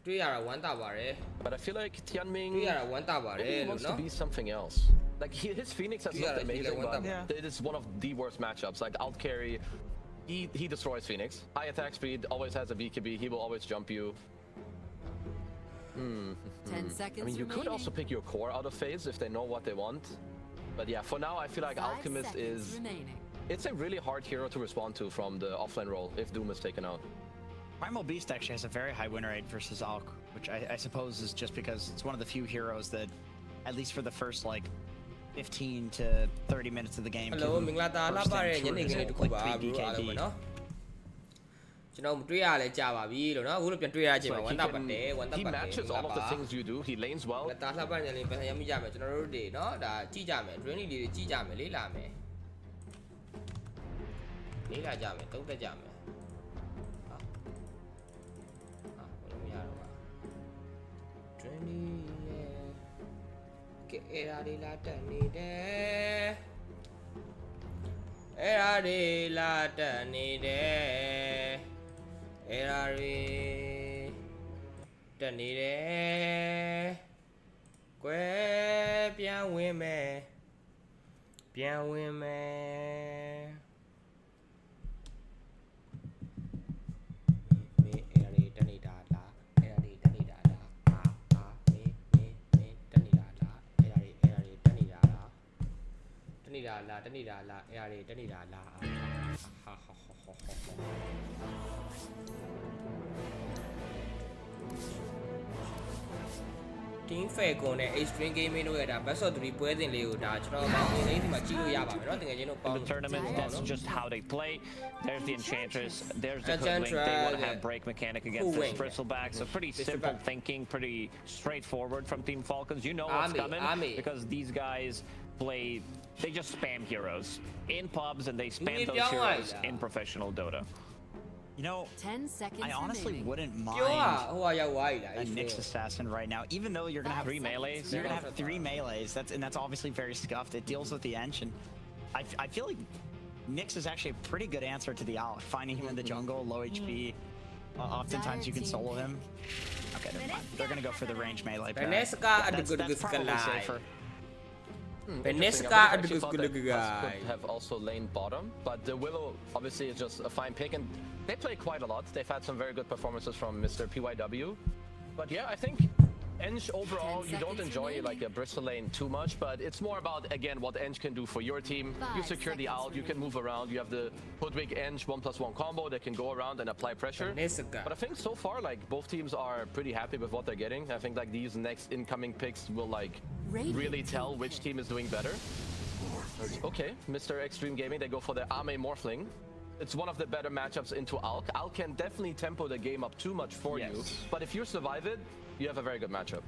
But I feel like Tianming maybe he wants to be something else. Like his Phoenix has looked amazing, but it is one of the worst matchups. Like alt carry, he destroys Phoenix. High attack speed, always has a BKB. He will always jump you. 10 seconds. I mean, you could also pick your core out of phase if they know what they want. But yeah, for now, I feel like Alchemist is... It's a really hard hero to respond to from the offlane role if Doom is taken out. Primal Beast actually has a very high win rate versus Alk, which I suppose is just because it's one of the few heroes that, at least for the first like 15 to 30 minutes of the game, Hello, can burst in through his ult, like 3 BKB. ကျွန်တော်တွေ့ရလဲကြာပါပြီလို့နော်အခုလိုပြန်တွေ့ရတဲ့အချိန်မှာ one tap ပါတယ် one tap ပါတယ် He matches all of the things you do. He lanes well. ဒါလှပညလေးပြန်ရမိကြမယ်ကျွန်တော်တို့တွေနော်ဒါကြည့်ကြမယ် drain လေးတွေကြည့်ကြမယ်လေးလာမယ်လေးလာကြမယ်သုံးသက်ကြမယ်ဟာဘယ်လိုမရတော့ပါ drain ရဲ့ကဲအဲ့ဒါလေးလာတက်နေတယ်အဲ့ဒါလေးလာတက်နေတယ်အဲ့ဒါတွေတက်နေတယ်ကွယ်ပြန်ဝင်မယ်ပြန်ဝင်မယ်မေးအဲ့ဒါတွေတက်နေတာလားအဲ့ဒါတွေတက်နေတာလားမေးတက်နေတာလားအဲ့ဒါတွေတက်နေတာလားတက်နေတာလားတက်နေတာလားအဲ့ဒါတွေတက်နေတာလားဟာ Team Falcon နဲ့ Extreme Gaming တို့ရဲ့ဒါ Best of 3 ပွဲစဉ်လေးကိုဒါကျွန်တော်မှလေးဒီမှာကြည့်လို့ရပါမယ်เนาะတကယ်ချင်းတို့ပေါင်း The tournament, that's just how they play. There's the Enchantress, there's the Hood Wing. They want to have break mechanic against this Bristleback. So pretty simple thinking, pretty straightforward from Team Falcons. You know what's coming because these guys play, they just spam heroes in pubs and they spam those heroes in professional Dota. You know, 10 seconds I honestly wouldn't mind a Nyx assassin right now, even though you're gonna have 3 melees. You're gonna have 3 melees. That's obviously very scuffed. It deals with the Ench, and I feel like Nyx is actually a pretty good answer to the Alk. Finding him in the jungle, low HP. Oftentimes you can solo him. Okay, never mind. They're gonna go for the range melee. That's probably safer. Benesca could have also laned bottom, but the Willow obviously is just a fine pick, and they play quite a lot. They've had some very good performances from Mr. PYW. But yeah, I think Ench overall, you don't enjoy like a Bristol lane too much, but it's more about, again, what Ench can do for your team. You secure the ult, you can move around, you have the Hoodwink Ench 1+1 combo that can go around and apply pressure. But I think so far, like, both teams are pretty happy with what they're getting. I think like these next incoming picks will like really tell which team is doing better. Okay, Mr. Extreme Gaming, they go for the Ame Morphling. It's one of the better matchups into Alk. Alk can definitely tempo the game up too much for you, but if you survive it, you have a very good matchup.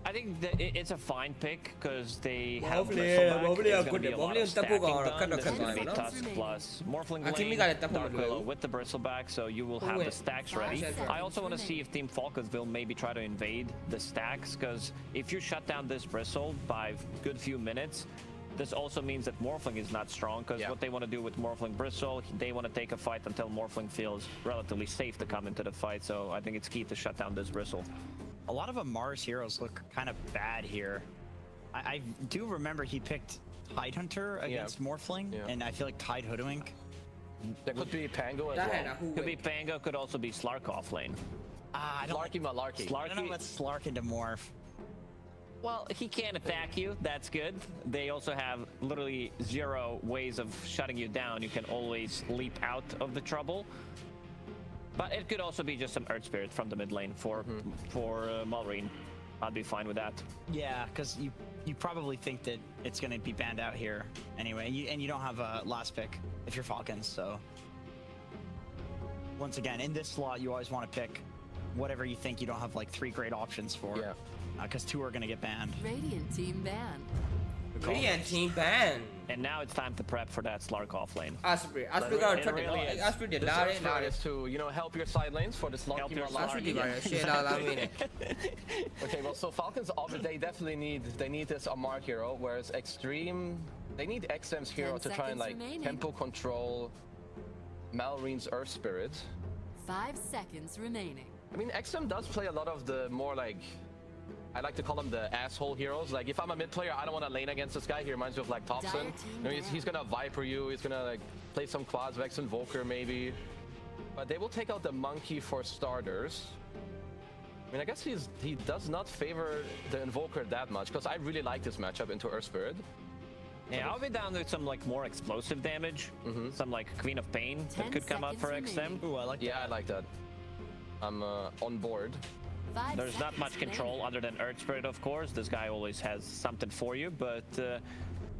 I think that it's a fine pick because they have Bristleback. It's going to be a lot of stacking done. This is going to be Tusk plus Morphling Blade, Dark Willow with the Bristleback, so you will have the stacks ready. I also want to see if Team Falcons will maybe try to invade the stacks, because if you shut down this Bristle by a good few minutes, this also means that Morphling is not strong, because what they want to do with Morphling Bristle, they want to take a fight until Morphling feels relatively safe to come into the fight, so I think it's key to shut down this Bristle. A lot of Amar's heroes look kind of bad here. I do remember he picked Tidehunter against Morphling, and I feel like Tide Hoodwink. There could be Pango as well. Could be Pango, could also be Slark offlane. I don't Slarky Malarkey. I don't know, let's Slark into Morph. Well, he can't attack you, that's good. They also have literally 0 ways of shutting you down. You can always leap out of the trouble. But it could also be just some Earth Spirit from the mid lane for Malrine. I'd be fine with that. Yeah, because you probably think that it's going to be banned out here anyway, and you don't have a last pick if you're Falcons, so... Once again, in this slot, you always want to pick whatever you think you don't have like 3 great options for. Yeah. Because 2 are going to get banned. Radiant team banned. Radiant team banned. And now it's time to prep for that Slark off lane. Asprey did is to, you know, help your side lanes for the Slarky Malarkey. Okay, well, so Falcons, they definitely need this Amar hero, whereas Extreme, they need XM's hero to try and like tempo control Malrine's Earth Spirit. 5 seconds remaining. I mean, XM does play a lot of the more like, I like to call them the asshole heroes. Like, if I'm a mid player, I don't want to lane against this guy. He reminds me of like Thompson. You know, he's gonna Viper you. He's gonna like play some quads, Vex Invoker maybe. But they will take out the Monkey for starters. I mean, I guess he does not favor the Invoker that much, because I really like this matchup into Earth Spirit. Yeah, I'll be down with some like more explosive damage, some like Queen of Pain that could come out for XM. Ooh, I like that. Yeah, I like that. I'm on board. There's not much control other than Earth Spirit, of course. This guy always has something for you, but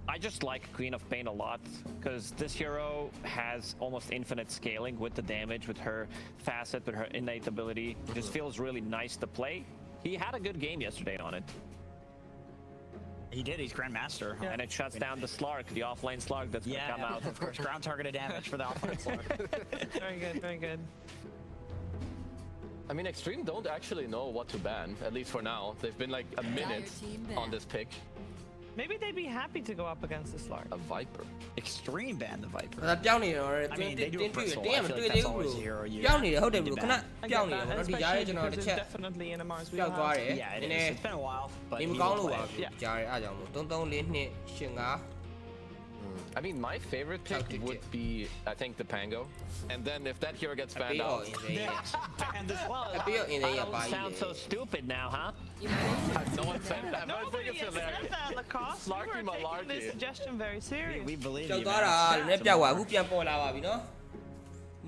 I just like Queen of Pain a lot, because this hero has almost infinite scaling with the damage, with her facet, with her innate ability. It just feels really nice to play. He had a good game yesterday on it. He did, he's Grandmaster. Yeah. And it shuts down the Slark, the offlane Slark that's gonna come out. Of course, ground targeted damage for the offlane Slark. Very good, very good. I mean, Extreme don't actually know what to ban, at least for now. They've been like a minute on this pick. Maybe they'd be happy to go up against the Slark. A Viper. Extreme ban the Viper. ပြောင်းနေတော့ I mean, they do a bristle. I feel like တွေ့ that's သေးဘူး always a hero you ပြောင်းနေတယ်ဟုတ်တယ် bro ခဏ I ပြော get င်းနေတယ် that, ဟိုဒီကြားရဲ especially ကျွန်တော်တစ် because ချက် it's definitely in Mars ပြောက်သွားတယ် Yeah, it နည်း is. နည်း It's been a while, but နေ he မ will ကောင်းလို့ play. ပါဘူးကြားရဲအားကြောင့်မို့338285 I mean, my favorite pick Tactic would be, I think, the Pango. And then if that hero gets အပေး banned တော့ out, အင်းသေး Banned as well. အပေးတော့အင်းသေးရပါ Sounds so stupid now, huh? no one said that. But I think Nobody it's has said hilarious. that, Lacoste. We Slarky were taking malarkey. this suggestion very serious. We believe ကြောက် you, သွားတာ man. လည်းပြောက်သွားအခုပြန်ပေါ်လာပါပြီနော်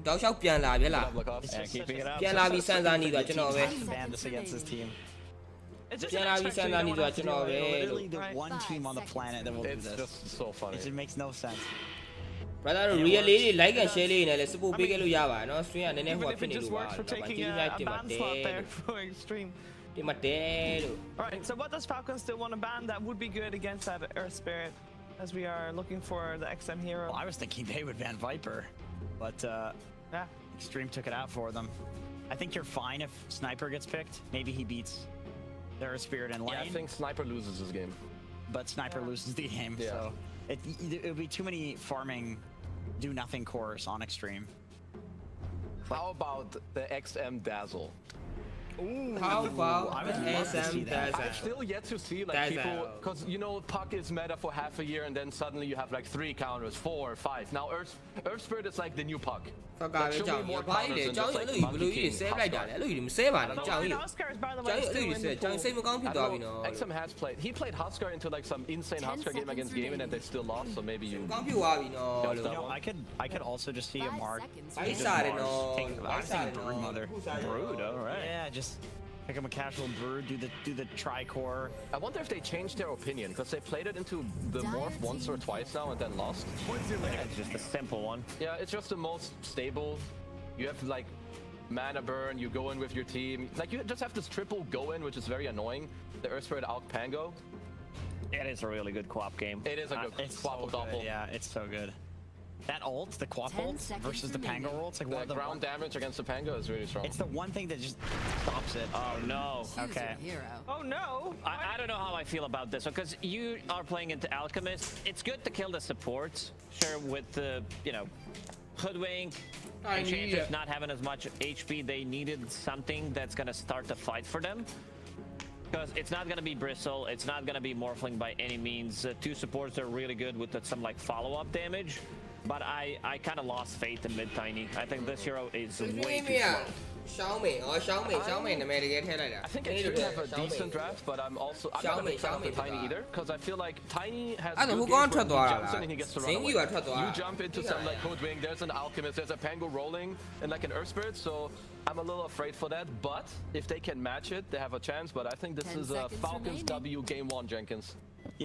တောက်လျှောက်ပြန်လာပြီလား Good luck, Lacoste. Yeah, keeping it up. ပြန်လာပြီစမ်းစားနေတော့ကျွန်တော်ပဲ Ban this against this team. It's justပြန် an လာပြီ extra စမ်းစားနေ you တော့ don't ကျွန် have တော် to ပဲ do it. Literally the Right. one team on the planet that will do It's this. just so funny. It just makes no sense. brother real လေးတွေ like and share လေးတွေနဲ့လည်း support ပေးခဲ့လို့ရပါတယ်နော် stream ကနည်းနည်း Even ဟို if ဖြစ် it နေ just လို့ပါ works for တော့ taking ကျေးဇူး a များတင်ပါ ban တ slot ယ် there for extreme. တင်ပါတယ်လို့ Alright, so what does Falcon still want to ban that would be good against that Earth Spirit, as we are looking for the XM hero? Well, I was thinking they would ban Viper, but Yeah. Extreme took it out for them. I think you're fine if Sniper gets picked. Maybe he beats their Spirit in lane, Yeah, I think Sniper loses this game. but Sniper loses the game. Yeah. So it would be too many farming, do nothing cores on Extreme. How about the XM Dazzle? how about I would love to see SM that. I've Dazzle still yet to see like Dazzle. people, because you know Puck is meta for half a year and then suddenly you have like 3 counters, 4, 5. Now Earth Spirit is like the new Puck. ဖက်ကပဲကြောက်ရပါလေကြောက်ရလို့ဘလူးကြီးဆဲလိုက်တာလေအဲ့လိုကြီးမဆဲပါနဲ့ The ကြောက်ရ Lord Oscar is, by the way, ကြောက်ရ still အဲ့လို in ကြီးဆဲ the ကြောက် pool. စိတ်မကောင်းဖြစ် I သွား don't ပြီ know. နော် XM has played. He played Huskar into like some insane 10 Huskar game against seconds Gaming and they still lost. So maybe you. ကောင်းဖြစ်သွားပြီနော် You know, I could also just see a 5 Mark. seconds ဘိုက် remaining. စားတယ်နော် Take the ဘိုက်စားတယ်နော် Brood Mother. Brood, alright. Yeah, just pick up a casual Brood, do the Tricore. I wonder if they changed their opinion because they played it into the morph once or twice now and then lost. It's just a simple one. Yeah, it's just the most stable. You have like mana burn. You go in with your team. Like you just have this triple go in, which is very annoying. The Earth Spirit Alk Pango. It is a really good co-op game. It is a good It's quapple so double. good. Yeah, it's so good. That ult, the Quap 10 ult seconds versus the Pango remaining. ult, it's like The one of the ground damage against the Pango is really strong. It's the one thing that just stops it. Oh no. Choose Okay. your hero. Oh no! I don't know how I feel about this because you are playing into Alchemist. It's good to kill the supports, sure, with the, you know, Hoodwink, Enchanters not having as much HP. They needed something that's going to start the fight for them. Because it's not going to be Bristle, it's not going to be Morphling by any means. 2 supports are really good with some like follow-up damage. But I kind of lost faith in Mid-Tiny. I think this hero is way too slow. ရှောင်းမေဩရှောင်းမေနာမည်တကယ်ထည့်လိုက်တာ I think it should have a decent draft, but I'm not a big fan of the Tiny either, because I feel like Tiny has I don't good know, games who where he got jumps in and he gets to run Zingy away. gotထွက်သွားတာ You jump into some like Hoodwink, there's an Alchemist, there's a Pango rolling, and like an Earth Spirit, so I'm a little afraid for that, but if they can match it, they have a chance, but I think this 10 is a seconds Falcons remaining. W game 1, Jenkins.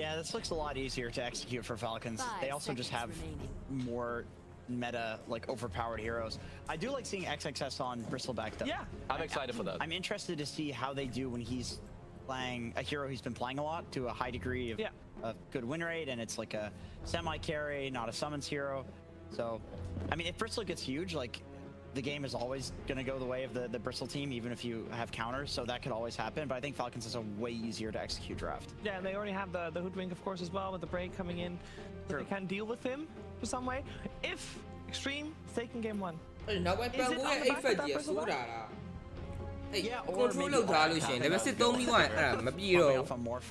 Yeah, this looks a lot easier to execute for Falcons. 5 They also just have seconds remaining. more meta, like overpowered heroes. I do like seeing XXS on Bristleback though. Yeah. I'm excited for that. I'm interested to see how they do when he's playing a hero he's been playing a lot to a high degree of, of good win rate, and it's like a semi-carry, not a summons hero. So, I mean, if Bristle gets huge, like, the game is always going to go the way of the Bristle team, even if you have counters, so that could always happen. But I think Falcons is a way easier to execute draft. Yeah, and they already have the Hoodwink, of course, as well, with the break coming in. So they can deal with him for some way. If Extreme is taking game 1. နောက်ပဲပန်ကိုရဲ့အိတ်ဖက်ကြီးကစိုးတာလား အဲ့ Yeah, or control maybe လုပ်ထားလို့ရှိရင် level 6 3ပြီးသွားရင်အဲ့ဒါမပြေတော့ Coming off a morph.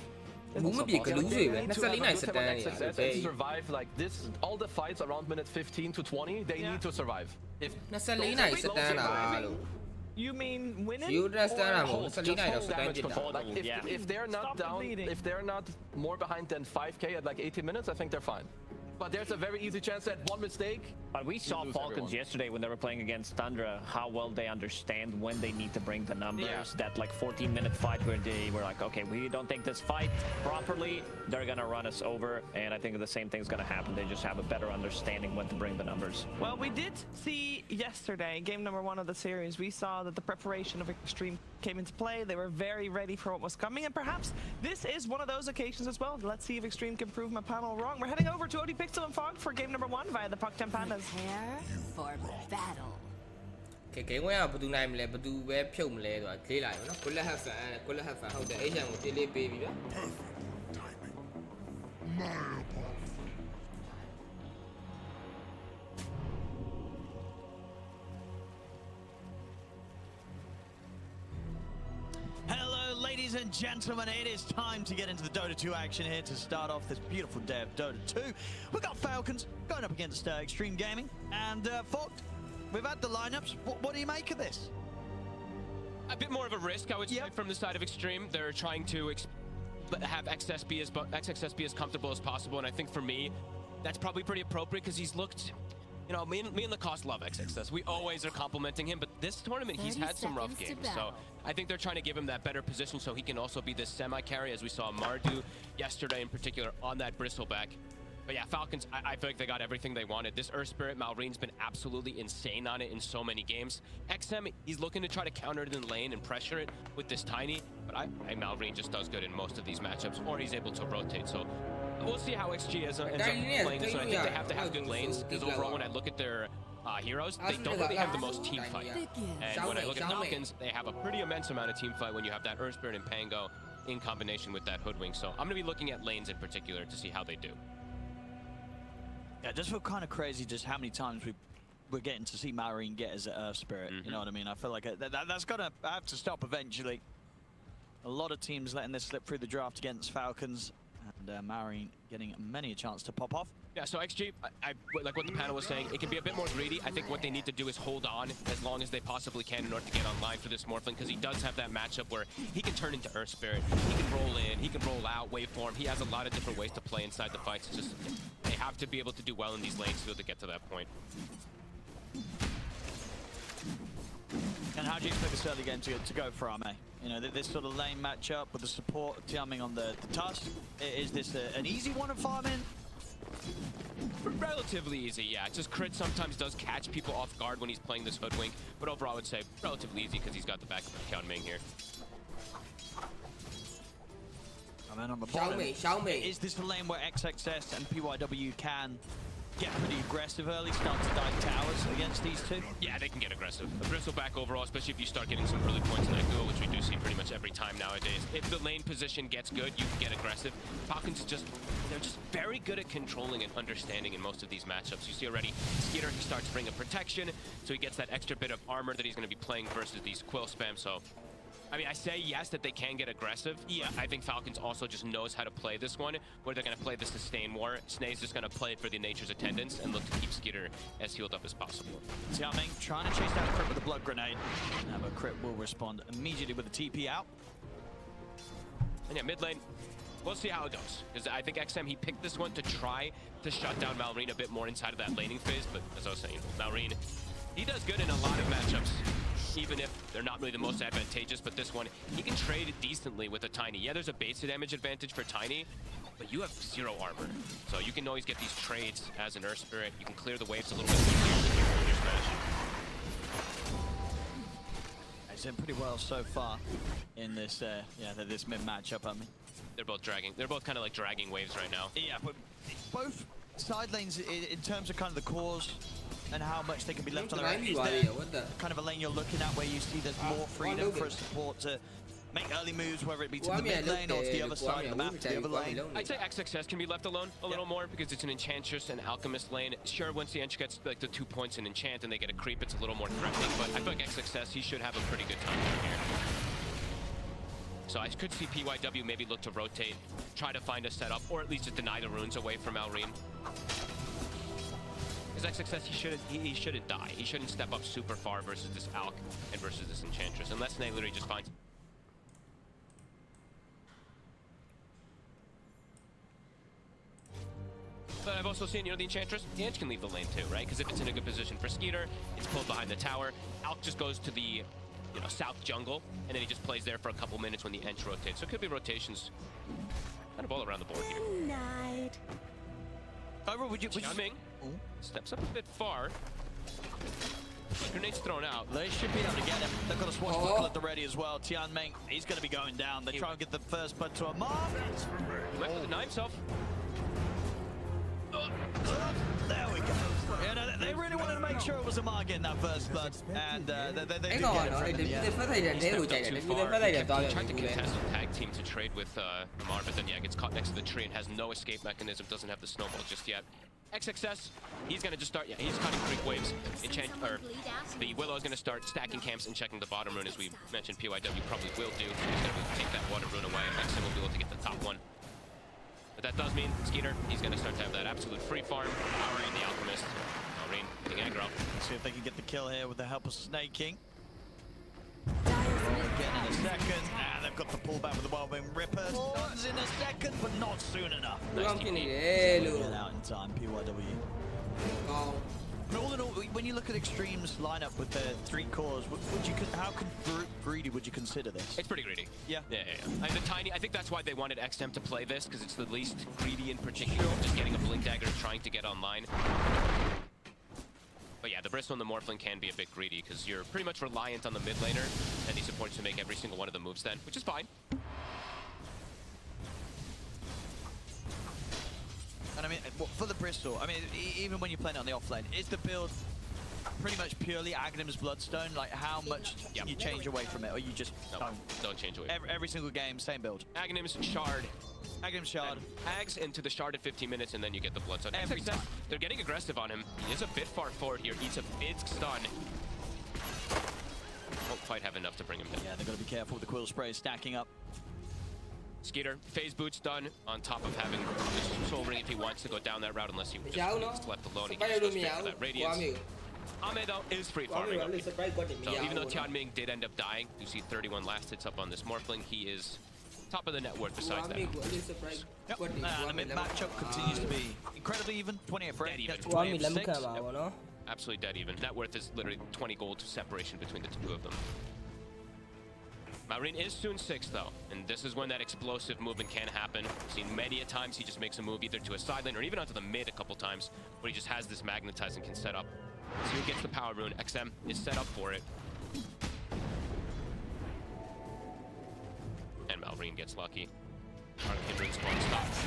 ဘူးမပြေကလူးတွေပဲ To have a 24နိုင် good စ time တ on န်း XXS ရတယ် and to survive like this, all the fights around minute 15 to 20, they need to survive. If 24နိုင်စတန်းလားလို့ You mean winning? ယူဒရစတန်းလားမဟုတ် just 24နိုင်တော့ hold စတန်း damage ပြစ်တာ control. Like if they're not Stop the down, bleeding. if they're not more behind than 5k at like 80 minutes, I think they're fine. But there's a very easy chance that one mistake. But we saw lose Falcons everyone. yesterday when they were playing against Tundra, how well they understand when they need to bring the numbers. Yeah. That like 14-minute fight where they were like, okay, we don't take this fight properly, they're gonna run us over. And I think the same thing's gonna happen. They just have a better understanding when to bring the numbers. Well, we did see yesterday, game number 1 of the series, we saw that the preparation of Extreme came into play. They were very ready for what was coming, and perhaps this is one of those occasions as well. Let's see if Extreme can prove my panel wrong. We're heading over to OD Pixel and Fog for game number 1 via the Puck 10 Pandas. Prepare for battle. ကဲ game 1ကဘယ်သူနိုင်မလဲဘယ်သူပဲဖြုတ်မလဲဆိုတာလေးလာရအောင်နော်ကိုလက်ဟတ်ဖန်ဟုတ်တယ် Asian ကိုတေးလေးပေးပြီဗျာ Hello, ladies and gentlemen. It is time to get into the Dota 2 action here to start off this beautiful day of Dota 2. We've got Falcons going up against Extreme Gaming. And, Fogt, we've had the lineups. What do you make of this? A bit more of a risk, I would say, from the side of Extreme. They're trying to have XXS be as comfortable as possible, and I think for me, that's probably pretty appropriate because he's looked, you know, me and Lacoste love XXS. We always are complimenting him, but this tournament he's had some rough games, so I think they're trying to give him that better position so he can also be this semi-carry, as we saw Mardu yesterday in particular on that bristleback. But yeah, Falcons, I feel like they got everything they wanted. This Earth Spirit, Malreen's been absolutely insane on it in so many games. XM, he's looking to try to counter it in the lane and pressure it with this Tiny, but Malreen just does good in most of these matchups, or he's able to rotate. So we'll see how XG ends up playing this. So I think they have to have good lanes, because overall when I look at their heroes, they don't really have the most team fight. And when I look at Falcons, they have a pretty immense amount of team fight when you have that Earth Spirit and Pango in combination with that Hoodwink. So I'm going to be looking at lanes in particular to see how they do. Yeah, just feel kind of crazy just how many times we're getting to see Malreen get his Earth Spirit. You know what I mean? I feel like that's got to have to stop eventually. A lot of teams letting this slip through the draft against Falcons, and Malreen getting many a chance to pop off. Yeah, so XG, like what the panel was saying, it can be a bit more greedy. I think what they need to do is hold on as long as they possibly can in order to get online for this Morphling, because he does have that matchup where he can turn into Earth Spirit, he can roll in, he can roll out, waveform. He has a lot of different ways to play inside the fights. It's just, they have to be able to do well in these lanes to be able to get to that point. And how do you expect this early game to go for Arme? You know, this sort of lane matchup with the support teaming on the tusk. Is this an easy one to farm in? Relatively easy, yeah. Just crit sometimes does catch people off guard when he's playing this Hoodwink, but overall I would say relatively easy because he's got the backup of Count Ming here. And then on the bottom, is this the lane where XXS and PYW can get pretty aggressive early, start to dive towers against these two? Yeah, they can get aggressive. The bristleback overall, especially if you start getting some early points in that duel, which we do see pretty much every time nowadays. If the lane position gets good, you can get aggressive. Falcons they're just very good at controlling and understanding in most of these matchups. You see already, Skeeter, he starts bringing protection, so he gets that extra bit of armor that he's going to be playing versus these Quill spam, so I mean, I say yes that they can get aggressive. Yeah, I think Falcons also just knows how to play this one, where they're going to play the sustain war. Snae's just going to play it for the nature's attendance and look to keep Skeeter as healed up as possible. Xiaoming trying to chase down Crit with a blood grenade. Now, but Crit will respond immediately with a TP out. And yeah, mid lane, we'll see how it goes. Because I think XM, he picked this one to try to shut down Malreen a bit more inside of that laning phase. But as I was saying, Malreen, he does good in a lot of matchups, even if they're not really the most advantageous. But this one, he can trade decently with a Tiny. Yeah, there's a base damage advantage for Tiny, but you have 0 armor. So you can always get these trades as an Earth Spirit. You can clear the waves a little bit easier when you're smashing. He's done pretty well so far in this, this mid matchup. I mean, they're both dragging. They're both kind of like dragging waves right now. Yeah, but both side lanes in terms of kind of the cores and how much they can be left on their own. Is there kind of a lane you're looking at where you see there's more freedom for a support to make early moves, whether it be to the mid lane or to the other side of the map, to the other lane. I'd say XXS can be left alone a little more because it's an Enchantress and Alchemist lane. Sure, once the Ench gets like the 2 points in Enchant and they get a creep, it's a little more threatening, but I feel like XXS, he should have a pretty good time down here. So I could see PYW maybe look to rotate, try to find a setup, or at least just deny the runes away from Malrine. Because XXS, he shouldn't die. He shouldn't step up super far versus this Alch and versus this Enchantress, unless they literally just finds... But I've also seen, you know, the Enchantress, the Ench can leave the lane too, right? Because if it's in a good position for Skeeter, it's pulled behind the tower. Alch just goes to the, you know, south jungle, and then he just plays there for a couple minutes when the Ench rotates. So it could be rotations kind of all around the board here. Night. Overall, would you... Ming steps up a bit far. Grenade's thrown out. They should be able to get him. They've got a swashbuckle at the ready as well. Tianming, he's going to be going down. They try and get the first blood to a mark. He might deny himself. There we go. Yeah, no, they really wanted to make sure it was Amar getting that first blood, and they did get it from him in the end. Tried to contest a tag team to trade with Amar, but then yeah, gets caught next to the tree and has no escape mechanism, doesn't have the snowball just yet. XXS, he's gonna just start, yeah, he's cutting creep waves. The Willow is gonna start stacking camps and checking the bottom rune, as we mentioned PYW probably will do. He's gonna take that water rune away, and XM will be able to get the top one. But that does mean Skeeter, he's going to start to have that absolute free farm, powering the Alchemist. Malrine getting aggro. Let's see if they can get the kill here with the help of Snake King. Again in a second, and they've got the pullback with the Wildwing Ripper. Stuns in a second, but not soon enough. Get Get out in time, PYW. But all in all, when you look at Extreme's lineup with their 3 cores, how greedy would you consider this? It's pretty greedy. Yeah. And the Tiny, I think that's why they wanted XM to play this, because it's the least greedy in particular, just getting a Blink Dagger trying to get online. But yeah, the Bristle and the Morphling can be a bit greedy, because you're pretty much reliant on the mid laner and the supports to make every single one of the moves then, which is fine. And I mean, for the Bristol, I mean, even when you're playing it on the offlane, is the build pretty much purely Agnim's Bloodstone? Like, how much can you change away from it, or you just don't change away? Every single game, same build. Agnim's Shard. Agnim's Shard. Ags into the Shard at 15 minutes, and then you get the Bloodstone. Every time. They're getting aggressive on him. He is a bit far forward here. Eats a big stun. Won't quite have enough to bring him down. Yeah, they've got to be careful with the Quill Spray stacking up. Skeeter, phase boots done, on top of having the Soul Ring if he wants to go down that route, unless he just left alone. He can just go straight for that Radiance. Ame though is free farming. So even though Tianming did end up dying, you see 31 last hits up on this Morphling. He is top of the net worth besides that. Yep. And the mid matchup continues to be incredibly even. 28 for 8. Absolutely dead even. Net worth is literally 20 gold separation between the two of them. Malrine is soon 6 though, and this is when that explosive movement can happen. We've seen many a times he just makes a move either to a side lane or even onto the mid a couple times, where he just has this magnetize and can set up. So he gets the power rune. XM is set up for it. And Malrine gets lucky. Arcane rune spawn stops.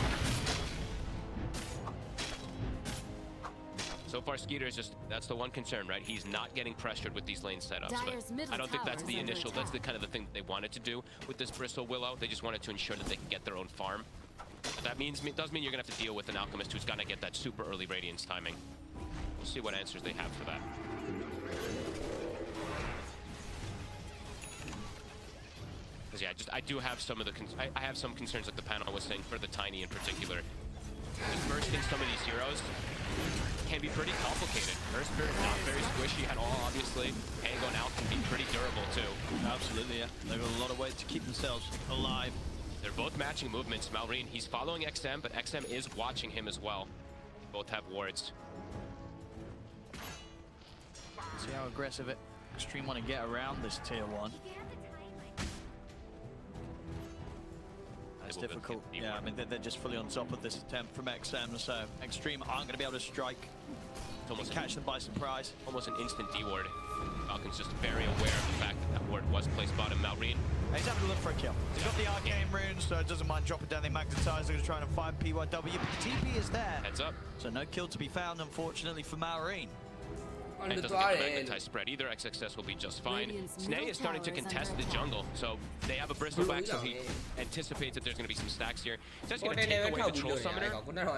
So far, Skeeter is just, that's the one concern, right? He's not getting pressured with these lane setups, but I don't think that's the initial, that's the kind of the thing that they wanted to do with this Bristle Willow. They just wanted to ensure that they can get their own farm. But that does mean you're gonna have to deal with an Alchemist who's gonna get that super early Radiance timing. We'll see what answers they have for that. Because yeah, I do have some of the, I have some concerns like the panel was saying for the Tiny in particular. Just bursting some of these heroes can be pretty complicated. Earth Spirit not very squishy at all, obviously. Pango and Alch can be pretty durable too. Absolutely, yeah. They've got a lot of ways to keep themselves alive. They're both matching movements. Malrine, he's following XM, but XM is watching him as well. Both have wards. See how aggressive Extreme want to get around this tier 1. It's difficult. Yeah, I mean, they're just fully on top of this attempt from XM, so Extreme aren't going to be able to strike. Almost catch them by surprise. Almost an instant D-ward. Falcon's just very aware of the fact that that ward was placed bottom Malrine. He's having to look for a kill. He's got the Arcane Rune, so it doesn't mind dropping down the Magnetizer. They're going to try and find PYW, but the TP is there. Heads up. So no kill to be found, unfortunately, for Malrine. and doesn't get the magnetized spread either. XXS will be just fine. Snay is starting to contest the jungle, so they have a bristleback, so he anticipates that there's going to be some stacks here. He's just going to take away the troll summoner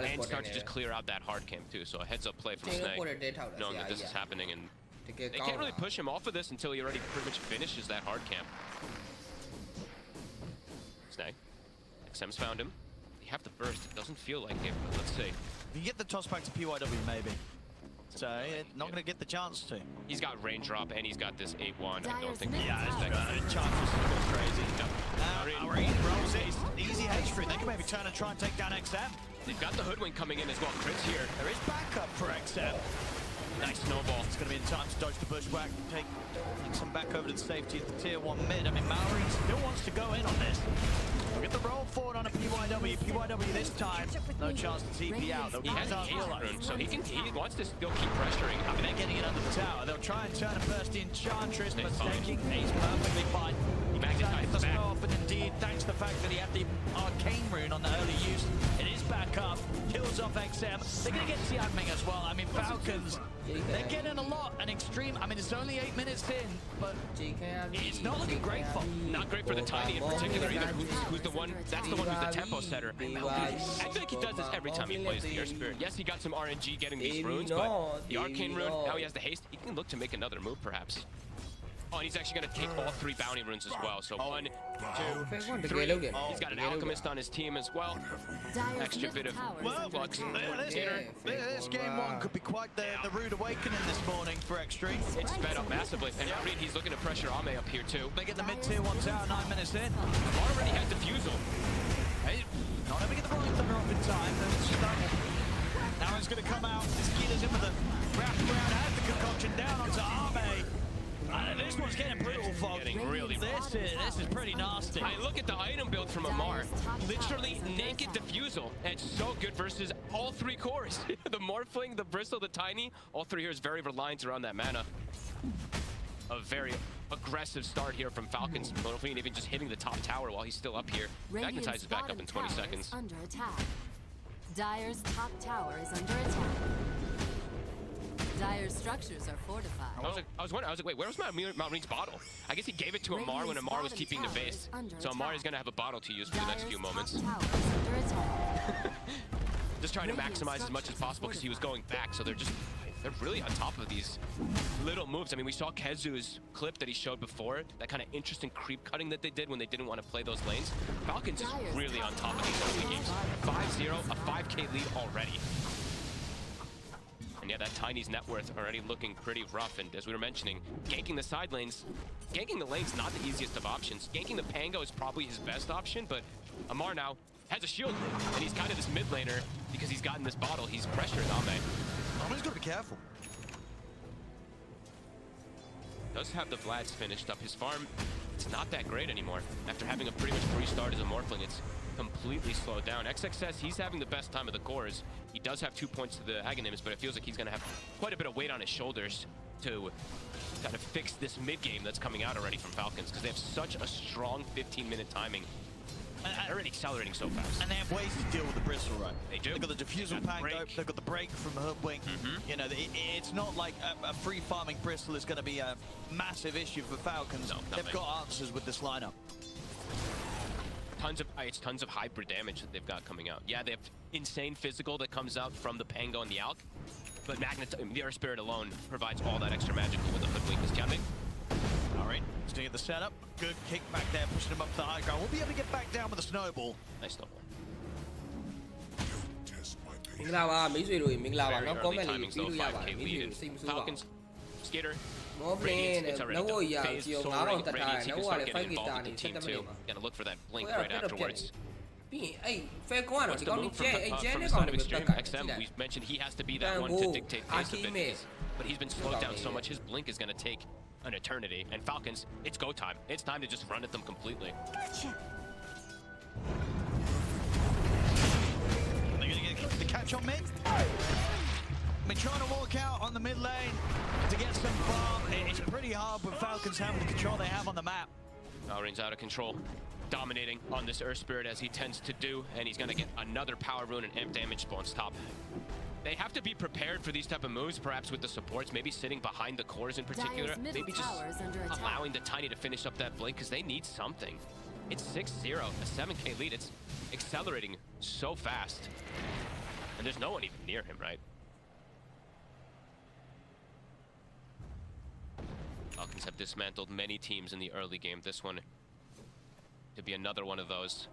and start to just clear out that hard camp too. So a heads up play from Snay, knowing that this is happening, and they can't really push him off of this until he already pretty much finishes that hard camp. Snay, XM's found him. They have the burst. It doesn't feel like it, but let's see. If you get the toss back to PYW, maybe. So not going to get the chance to. He's got rain drop and he's got this 8-1. I don't think Chances go crazy. Rolls it. Easy H3. They can maybe turn and try and take down XM. They've got the hoodwink coming in as well. Crit's here. There is backup for XM. Nice snowball. It's going to be in time to dodge the bushwhack, take some back over to the safety of the tier 1 mid. I mean, Maori still wants to go in on this. Look at the roll forward on a PYW. PYW this time, no chance to TP out. He has a haste rune, so he wants to still keep pressuring. I mean, they're getting it under the tower. They'll try and turn and burst the Enchantress, but taking Ace perfectly fine. He magnetized the stuff, and indeed, thanks to the fact that he had the arcane rune on the early use, it is back up, kills off XM. They're going to get Xiangming as well. I mean, Falcons, they're getting a lot. An extreme, I mean, it's only 8 minutes in, but it's not looking great for them. Not great for the Tiny in particular either. Who's the one? That's the one who's the tempo setter. I feel like he does this every time he plays the Air Spirit. Yes, he got some RNG getting these runes, but the arcane rune, now he has the haste. He can look to make another move, perhaps. Oh, and he's actually going to take all 3 bounty runes as well. So 1, 2, 3. He's got an alchemist on his team as well. Extra bit of flux. This game 1 could be quite the rude awakening this morning for Extreme. It's sped up massively. And now Reed, he's looking to pressure Ame up here too. They get the mid-tier 1 tower 9 minutes in. Already has defusal. Hey, not able to get the rolling thunder off in time. Now it's going to come out. Skeeter's in with the wraparound, has the concoction down onto Ame. This one's getting brutal, folks. This is pretty nasty. I look at the item build from Amar. Literally naked defusal. And it's so good versus all 3 cores. The Morphling, the Bristle, the Tiny. All 3 here is very reliant around that mana. A very aggressive start here from Falcons. Morphling even just hitting the top tower while he's still up here. Magnetizes back up in 20 seconds. Under attack. Dire's top tower is under attack. Dire's structures are fortified. I was wondering, wait, where was Maurine's bottle? I guess he gave it to Amar when Amar was keeping the base. So Amar is going to have a bottle to use for the next few moments. Just trying to maximize as much as possible because he was going back, so they're really on top of these little moves. I mean, we saw Kezu's clip that he showed before, that kind of interesting creep cutting that they did when they didn't want to play those lanes. Falcons is really on top of these early games. 5-0, a 5K lead already. And yeah, that Tiny's net worth already looking pretty rough. And as we were mentioning, ganking the side lanes, ganking the lane's not the easiest of options. Ganking the Pango is probably his best option, but Amar now has a shield, and he's kind of this mid laner because he's gotten this bottle. He's pressuring Ame. Ame's got to be careful. Does have the Vlads finished up. His farm, it's not that great anymore. After having a pretty much free start as a Morphling, it's completely slowed down. XXS, he's having the best time of the cores. He does have 2 points to the Aghanim's, but it feels like he's going to have quite a bit of weight on his shoulders to kind of fix this mid game that's coming out already from Falcons, because they have such a strong 15-minute timing. They're already accelerating so fast. And they have ways to deal with the Bristle, right? They do. They've got the Diffusal Pango, they've got the break from the Hoodwink. You know, it's not like a free farming Bristle is going to be a massive issue for Falcons. No, they've got answers with this lineup. Tons of hybrid damage that they've got coming out. Yeah, they have insane physical that comes out from the Pango and the Alk, but the Air Spirit alone provides all that extra magic with the Hoodwink is coming. All right, staying at the setup. Good kick back there, pushing him up to the high ground. We'll be able to get back down with a snowball. Nice snowball. Falcons, Skitter, Radiance, it's already done. Phase soaring, Radiance, he can start getting involved with the team too. Gotta look for that blink right afterwards. What's the move from the side of Extreme? XM, we mentioned he has to be that one to dictate pace a bit, but he's been slowed down so much, his blink is gonna take an eternity. And Falcons, it's go time. It's time to just run at them completely. They're gonna get the catch on mid. I mean, trying to walk out on the mid lane to get some farm. It's pretty hard with Falcons having the control they have on the map. Valorine's out of control, dominating on this Earth Spirit as he tends to do, and he's gonna get another power rune and amp damage spawns top. They have to be prepared for these type of moves, perhaps with the supports, maybe sitting behind the cores in particular, maybe just allowing the Tiny to finish up that blink, because they need something. It's 6-0, a 7k lead. It's accelerating so fast. And there's no one even near him, right? Falcons have dismantled many teams in the early game. This one could be another one of those.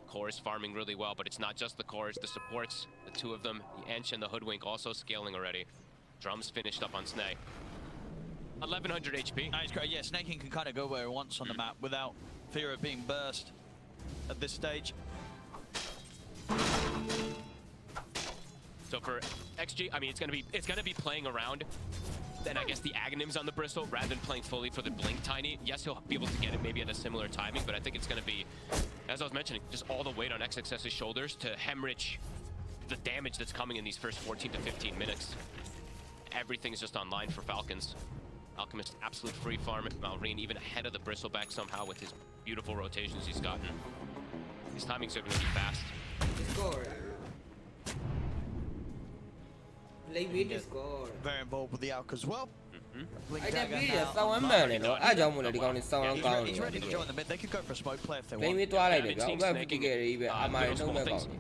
Cores farming really well, but it's not just the cores, the supports, the two of them, the Ench and the Hoodwink also scaling already. Drums finished up on Snake. 1100 HP. Nice, great. Yeah, Snaking can kind of go where he wants on the map without fear of being burst at this stage. So for XG, I mean, it's gonna be playing around. Then I guess the Aghanims on the Bristle rather than playing fully for the Blink Tiny. Yes, he'll be able to get it maybe at a similar timing, but I think it's gonna be, as I was mentioning, just all the weight on XXS's shoulders to hemorrhage the damage that's coming in these first 14 to 15 minutes. Everything's just online for Falcons. Alchemist, absolute free farm. Malrine even ahead of the Bristleback somehow with his beautiful rotations he's gotten. These timings are gonna be fast. Very involved with the Alk as well. I can beat it. Someone man, you know. I don't want to go in someone He's ready to join the mid. They could go for a smoke play if they want. Maybe to like it. I'm going to get it. I'm not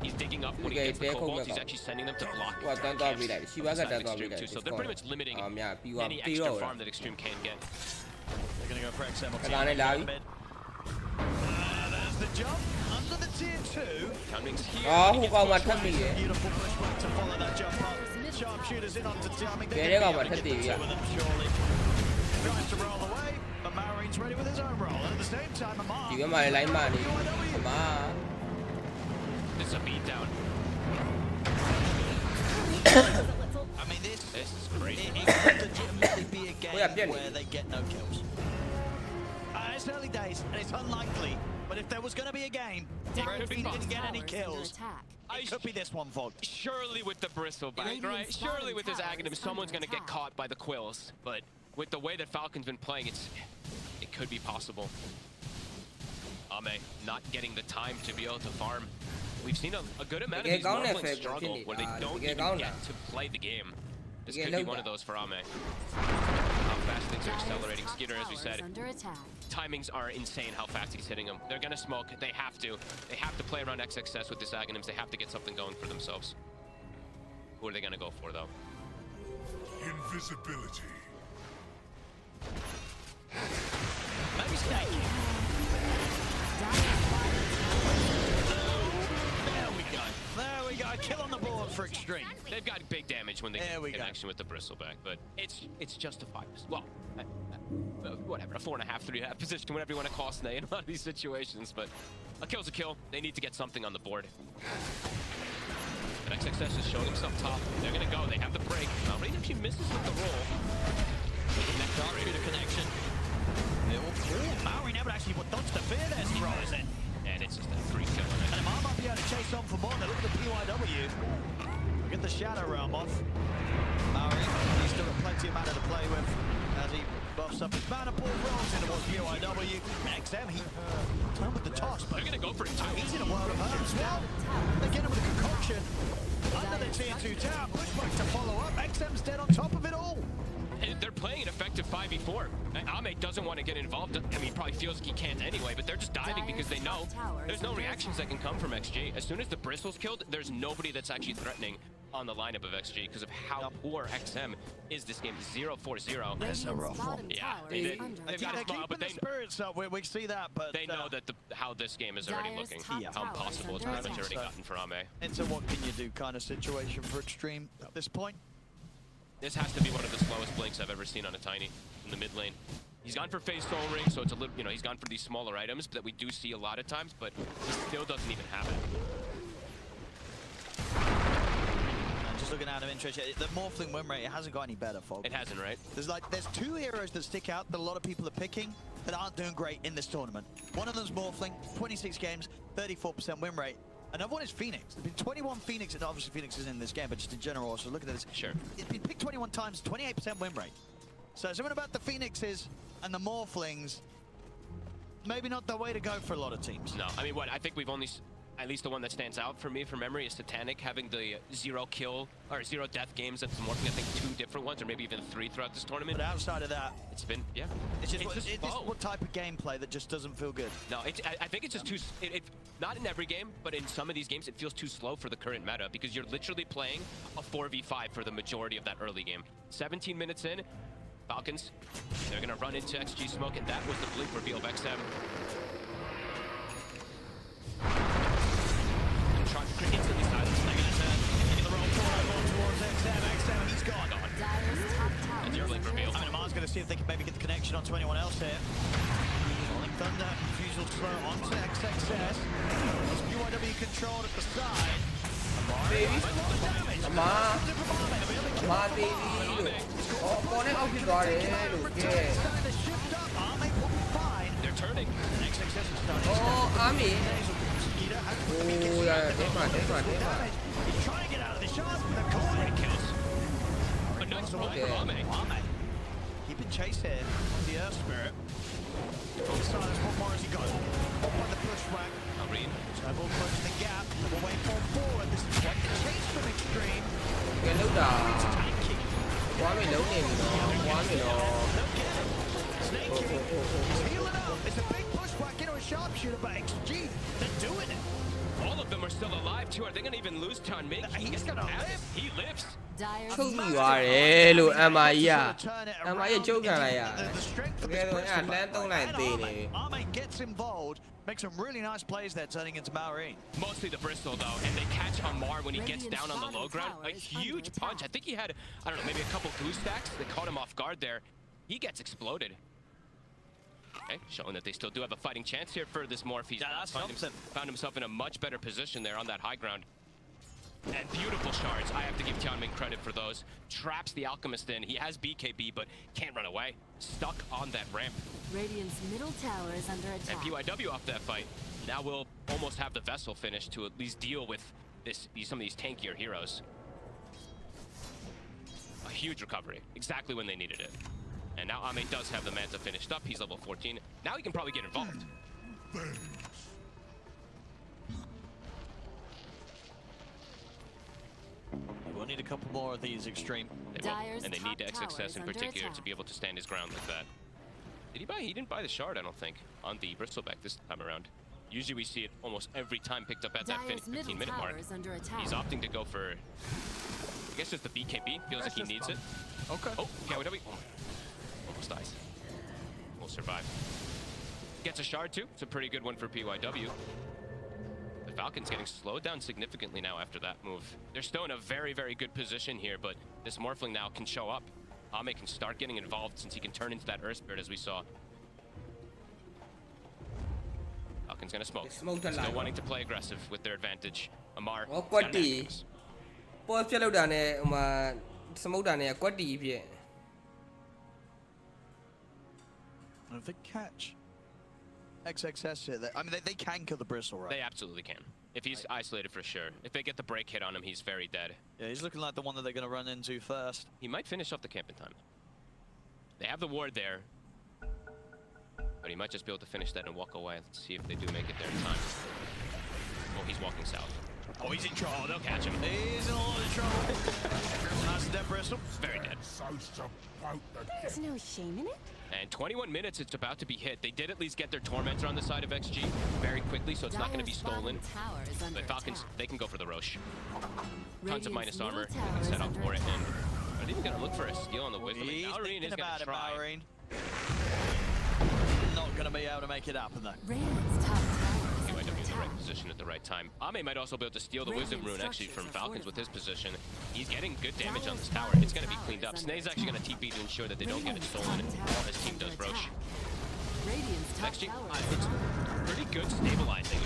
He's digging up when he gets the Cobalt. He's actually sending them to block. What don't talk like she was at that too. So they're pretty much limiting any extra farm that Extreme can get. They're going to go for XM. There's the jump under the tier 2. Timing's here. Oh, who got my tummy? Beautiful pushback to follow that jump up. Sharpshooters in onto Timing. They're going to get the two of them, surely. Tries to roll away, but Marine's ready with his own roll. And at the same time, Amar. You got my line money. Amar. It's a beatdown. I mean, this is crazy. It could legitimately be a game where they get no kills. It's early days, and it's unlikely. But if there was going to be a game where he didn't get any kills, it could be this one, Fog. Surely with the Bristleback, right? Surely with his Aghanim, someone's going to get caught by the Quills. But with the way that Falcon's been playing, it could be possible. Ame not getting the time to be able to farm. We've seen a good amount of these Morphlings struggle where they don't even get to play the game. This could be one of those for Ame. How fast things are accelerating. Skinner, as we said, timings are insane how fast he's hitting them. They're gonna smoke. They have to. They have to play around XXS with this Aghanims. They have to get something going for themselves. Who are they gonna go for, though? Invisibility. Maybe Snake. There we go. Kill on the board for Extreme. They've got big damage when they get in connection with the Bristleback, but it's justified. Well, whatever, a 4.5, 3.5 position, whatever you want to call Snake in a lot of these situations, but a kill's a kill. They need to get something on the board. But XXS is showing them some top. They're gonna go. They have the break. Malrine actually misses with the roll. Sharpshooter connection. Malrine never actually dodged the fear there, throws it. And it's just a free kill. And Amar might be able to chase on for more. Look at the PYW. Get the Shadow Realm off. Malrine, he's still got plenty of mana to play with as he buffs up his mana pool, rolls in towards PYW. XM, he done with the toss, but they're gonna go for it too. He's in a world of hurt as well. They get him with a concoction. Under the tier 2 tower, pushback to follow up. XM's dead on top of it all. And they're playing an effective 5v4. Ame doesn't want to get involved. I mean, he probably feels like he can't anyway, but they're just diving because they know there's no reactions that can come from XG. As soon as the Bristle's killed, there's nobody that's actually threatening on the lineup of XG because of how poor XM is this game. 0-4-0. That's a rough one. Yeah, they've got it spot, but they spirits up. We see that, but they know that how this game is already looking. How impossible it's pretty much already gotten for Ame. It's a what can you do kind of situation for Extreme at this point. This has to be one of the slowest blinks I've ever seen on a Tiny in the mid lane. He's gone for Phase Soul Ring, so it's a little, he's gone for these smaller items that we do see a lot of times, but he still doesn't even have it. And just looking out of interest, the Morphling win rate, it hasn't got any better, Fog. It hasn't, right? There's two heroes that stick out that a lot of people are picking that aren't doing great in this tournament. One of them's Morphling, 26 games, 34% win rate. Another one is Phoenix. There's been 21 Phoenix, and obviously Phoenix is in this game, but just in general, so look at this. Sure. It's been picked 21 times, 28% win rate. So something about the Phoenixes and the Morphlings, maybe not the way to go for a lot of teams. No, I mean, I think we've only... at least the one that stands out for me from memory is Titanic having the 0 kill or 0 death games that's morphing, I think 2 different ones or maybe even 3 throughout this tournament. But outside of that, it's been, yeah. It's just what type of gameplay that just doesn't feel good. No, I think it's just too, not in every game, but in some of these games, it feels too slow for the current meta because you're literally playing a 4v5 for the majority of that early game. 17 minutes in, Falcons, they're gonna run into XG smoke, and that was the blink reveal of XM. Instantly silenced. They're gonna turn in the roll forward towards XM. XM, he's gone. And your blink reveal. I mean, Amar's gonna see if they can maybe get the connection onto anyone else here. Rolling Thunder, Fusel slow onto XXS. It's BYW controlled at the side. baby Amar baby ပေါ်နဲ့အောက်ဖြစ်သွားတယ်လို့ကဲ They're turning. XXS is starting. Oh, Ami. Oh, yeah, take one. He's trying to get out of the shot with a corner. Kills. A nice roll for Ame. Keeping chase here on the Earth Spirit. On silence, what more has he got? Up by the pushback. Irene. Treble closing the gap. Double wave forward. This is quite the chase from Extreme. ကဲလောက်တာဝါမင်းလုံးနေပြီနော်ဝါမင်းတော့ He's healing up. It's a big pushback into a sharpshooter by XG. They're doing it. All of them are still alive too. Are they gonna even lose Ton Ming? He's gonna live. He lives. ချုပ်ပြီးသွားတယ်လို့ MI က MI ရဲ့ချုပ်ခံလိုက်ရ The strength of ကဲတော့အဲ့လမ်းသုံးလိုက်သေးတယ် Ame gets involved. Makes some really nice plays there, turning into Maureen. Mostly the Bristol though, and they catch Amar when he gets down on the low ground. A huge punch. I think he had, I don't know, maybe a couple glue stacks that caught him off guard there. He gets exploded. Okay, showing that they still do have a fighting chance here for this Morph. He's found himself in a much better position there on that high ground. And beautiful shards. I have to give Tianming credit for those. Traps the Alchemist in. He has BKB, but can't run away. Stuck on that ramp. Radiant's middle tower is under attack. And PYW off that fight. Now we'll almost have the vessel finished to at least deal with some of these tankier heroes. A huge recovery. Exactly when they needed it. And now Ame does have the Manta finished up. He's level 14. Now he can probably get involved. We'll need a couple more of these Extreme. They will. And they need XXS in particular to be able to stand his ground like that. Did he buy? He didn't buy the shard, I don't think, on the Bristleback this time around. Usually we see it almost every time picked up at that 15-minute mark. He's opting to go for, I guess, just the BKB. Feels like he needs it. Okay. Oh, KYW. Oh, almost dies. Will survive. Gets a shard too. It's a pretty good one for PYW. The Falcons getting slowed down significantly now after that move. They're still in a very, very good position here, but this Morphling now can show up. Ame can start getting involved since he can turn into that Earth Spirit as we saw. Falcon's gonna smoke. Still wanting to play aggressive with their advantage. Amar. Oh, quaddy. Pop ပြလောက်တာနဲ့ဟိုမှာ smoke တာနဲ့ quaddy ဖြစ် And if they catch XXS here, I mean, they can kill the Bristle, right? They absolutely can. If he's isolated for sure. If they get the break hit on him, he's very dead. Yeah, he's looking like the one that they're going to run into first. He might finish off the camp in time. They have the ward there. But he might just be able to finish that and walk away. Let's see if they do make it there in time. Oh, he's walking south. Oh, he's in trouble. They'll catch him. He's in a lot of trouble. Nice dead Bristle. Very dead. There's no shame in it. And 21 minutes, it's about to be hit. They did at least get their Tormentor on the side of XG very quickly, so it's not going to be stolen. But Falcons, they can go for the Roche. Tons of minus armor. They can set up for it. And they're even going to look for a steal on the whiff. Maureen is going to try. Not going to be able to make it happen, though. Radiant's top tower is He might under be in the right attack. position at the right time. Ame might also be able to steal the Wisdom Rune actually from Falcons with his position. He's getting good damage on this tower. It's going to be cleaned up. Snae's actually going to TP to ensure that they don't get it stolen while his team does Roche. XG, it's pretty good stabilizing,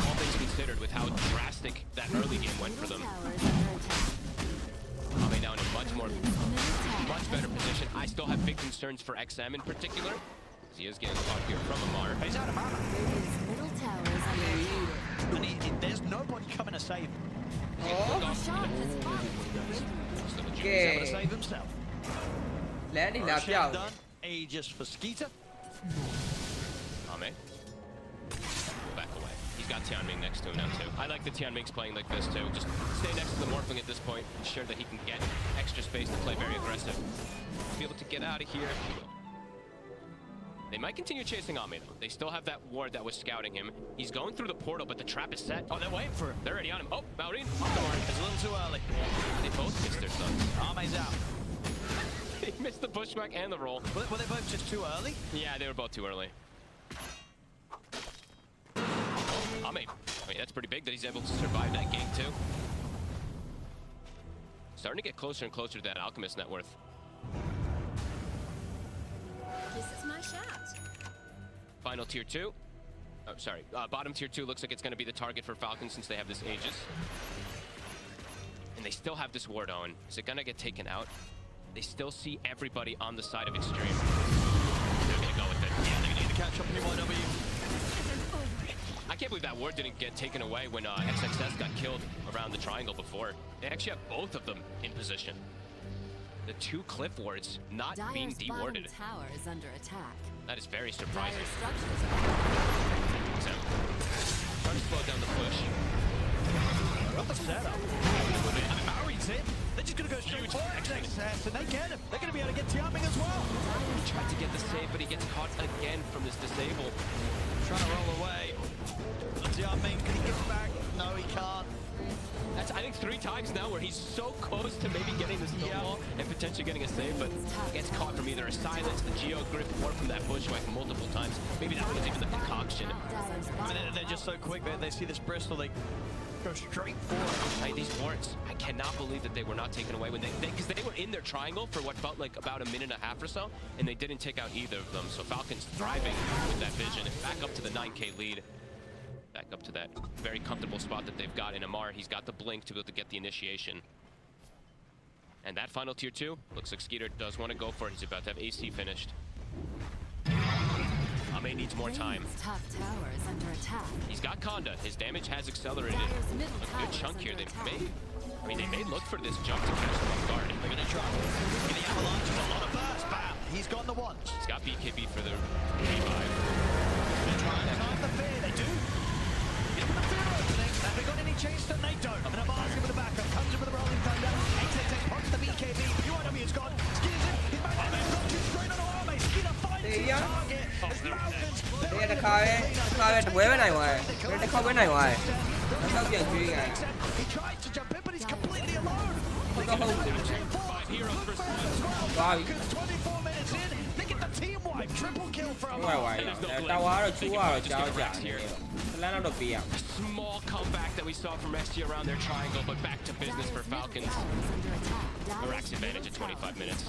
all things considered, with how drastic that early game went for them. Ame now in a much better position. I still have big concerns for XM in particular. He is getting caught here from Amar. He's out of mana. Middle tower is under attack. And there's nobody coming to save him. The shot is fine. He's able to save himself. လမ်းနေလာပြောက် Done. Aegis for Skeeter. Ame. Back away. He's got Tianming next to him now too. I like the Tianming's playing like this too. Just stay next to the Morphling at this point, ensure that he can get extra space to play very aggressive. Be able to get out of here. They might continue chasing Ame though. They still have that ward that was scouting him. He's going through the portal, but the trap is set. Oh, they're waiting for him. They're already on him. Oh, Maureen. It's a little too early. They both missed their stuns. Ame's out. They missed the bushwhack and the roll. Were they both just too early? Yeah, they were both too early. Ame, I mean, that's pretty big that he's able to survive that gank too. Starting to get closer and closer to that Alchemist net worth. This is my shot. Final tier 2. Oh, sorry. Bottom tier 2 looks like it's going to be the target for Falcon since they have this Aegis. And they still have this ward on. Is it going to get taken out? They still see everybody on the side of Extreme. They're going to go with it. Yeah, they need to catch up PYW. I can't believe that ward didn't get taken away when XXS got killed around the triangle before. They actually have both of them in position. The 2 cliff wards not being Dire's dewarded. bottom tower is under attack. That is very surprising. Dire's structures are So, trying to slow down the push. What the setup? Maori's in. They're just going to go straight for XXS, and they get him. They're going to be able to get Tianming as well. He tried to get the save, but he gets caught again from this disable. Trying to roll away. Tianming, can he get back? No, he can't. That's, I think, 3 times now where he's so close to maybe getting the snowball and potentially getting a save, but gets caught from either a silence, the geo grip, or from that bushwhack multiple times. Maybe that was even the concoction. I mean, they're just so quick. They see this Bristol, they go straight for it. Like, these wards, I cannot believe that they were not taken away when because they were in their triangle for what felt like about a minute and a half or so, and they didn't take out either of them. So Falcon's thriving with that vision, back up to the 9k lead. Back up to that very comfortable spot that they've got in Amar. He's got the blink to be able to get the initiation. And that final tier 2, looks like Skeeter does want to go for it. He's about to have AC finished. Ame needs more time. top tower is under attack. He's got Conda. His damage has accelerated Dire's middle a tower good is chunk here. under They attack. may look for this jump to catch them off guard. They're going to try. In the avalanche, a lot of burst. Bam! He's gone the once. He's got BKB for the revive. They're trying to time the fear. They do. Get the fear opening. Have they got any chase? Then they don't. And Amar's with the backup. Comes in with the rolling thunder. 8 pops the BKB. UIW is gone. Skis in. He's back on the block. He's straight on Arme. Skeeter finds his target. As the Falcons. 这个靠ပဲဝဲမနိုင်ပါဘူးတစ်ခေါက်ပဲနိုင်သွားတယ်နောက်ပြန်ကျွေးကန် He tried to jump in, but he's completely alone. ဟုတ်တော့ဟုတ်တယ် 5 heroes for Wow. 24 minutes in, they get the team wipe. Triple kill from ဝဲဝဲတာဝါတော့ချူကတော့ကြောက်ကြတယ်လမ်းတော့ပေးရ Small comeback that we saw from SG around their triangle, but back to business for Falcons. Iraq's advantage at 25 minutes.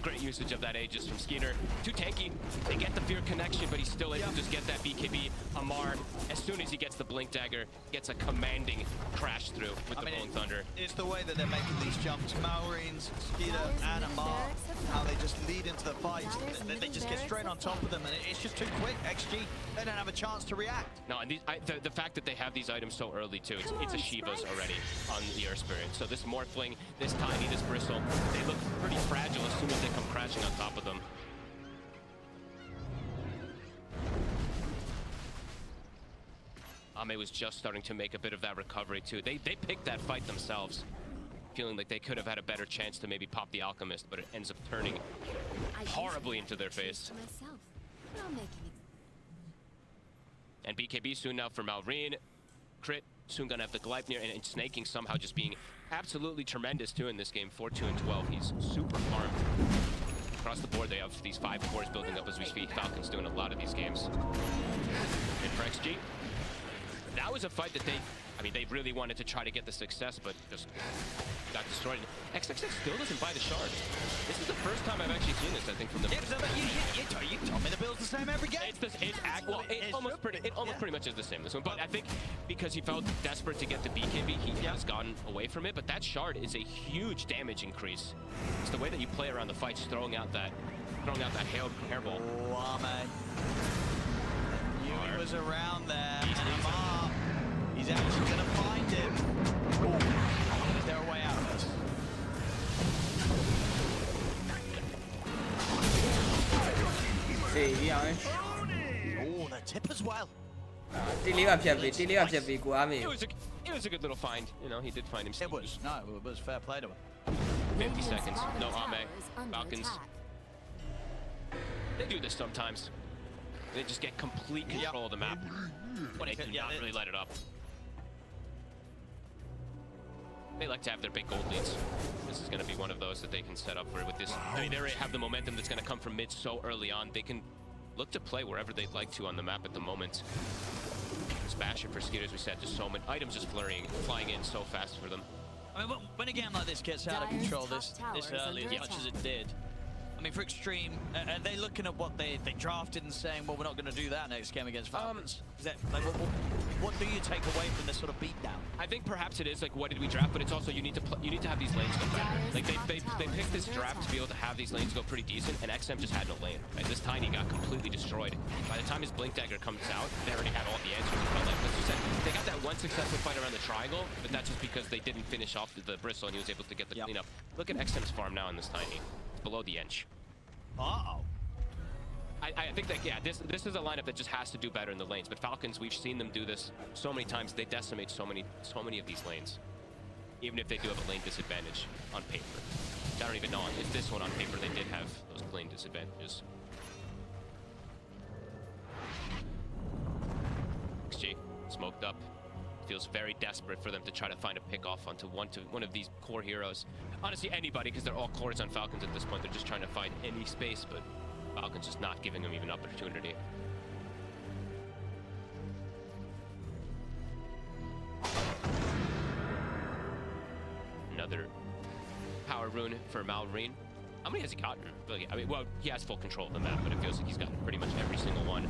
Great usage of that Aegis from Skeeter. Too tanky. They get the fear connection, but he's still able to just get that BKB. Amar, as soon as he gets the Blink Dagger, gets a commanding crash through with the Rolling Thunder. It's the way that they're making these jumps. Maureen's, Skeeter, and Amar, how they just lead into the fight. They just get straight on top of them, and it's just too quick. XG, they don't have a chance to react. No, and the fact that they have these items so early too, it's a Shiva's already on the Earth Spirit. So this Morphling, this Tiny, this Bristle, they look pretty fragile as soon as they come crashing on top of them. Ame was just starting to make a bit of that recovery too. They picked that fight themselves, feeling like they could have had a better chance to maybe pop the Alchemist, but it ends up turning horribly into their face. And BKB soon now for Maureen. Crit soon gonna have the Gleipnir, and Snaking somehow just being absolutely tremendous too in this game. 4-2 and 12. He's super farmed. Across the board, they have these 5 cores building up as we speak. Falcons doing a lot of these games. And for XG, that was a fight that they really wanted to try to get the success, but just got destroyed. XXX still doesn't buy the shard. This is the first time I've actually seen this, I think, from the... You told me the build's the same every game. It almost pretty much is the same this one, but I think because he felt desperate to get the BKB, he has gotten away from it, but that shard is a huge damage increase. It's the way that you play around the fight, just throwing out that hairball. Oh, Ame. Yui was around there, and Amar, he's actually going to find him. Is there a way out of this? See, yeah. Oh, the tip as well. တီလေးပါဖြတ်ပြီးတီလေးပါဖြတ်ပြီးကိုအားမေ It was a good little find. You know, he did find him. It was fair play to him. 50 seconds. No Radiant's Ame. tower is under Falcons. attack. They do this sometimes. They just get complete control of the map. But they do not really light it up. They like to have their big gold leads. This is going to be one of those that they can set up for with this. I mean, they already have the momentum that's going to come from mid so early on. They can look to play wherever they'd like to on the map at the moment. Smash it for Skeeter, as we said, just so many items just flying in so fast for them. I mean, when a game like this gets out of control this early, as much as it did, I mean, for Extreme, are they looking at what they drafted and saying, well, we're not going to do that next game against Falcons? Is that, like, what do you take away from this sort of beatdown? I think perhaps it is like, what did we draft? But it's also you need to have these lanes go better. Like they picked this draft to be able to have these lanes go pretty decent, and XM just had no lane. Right? This Tiny got completely destroyed. By the time his Blink Dagger comes out, they already had all the answers. It felt like, as you said, they got that one successful fight around the triangle, but that's just because they didn't finish off the bristle, and he was able to get the cleanup. Look at XM's farm now in this Tiny. It's below the inch. Uh-oh. I think that, yeah, this is a lineup that just has to do better in the lanes. But Falcons, we've seen them do this so many times. They decimate so many of these lanes, even if they do have a lane disadvantage on paper. I don't even know if this one on paper they did have those lane disadvantages. XG smoked up. Feels very desperate for them to try to find a pick off onto one of these core heroes. Honestly, anybody, because they're all cores on Falcons at this point. They're just trying to find any space, but Falcons just not giving them even opportunity. Another power rune for Malrine. How many has he gotten? I mean, well, he has full control of the map, but it feels like he's gotten pretty much every single one.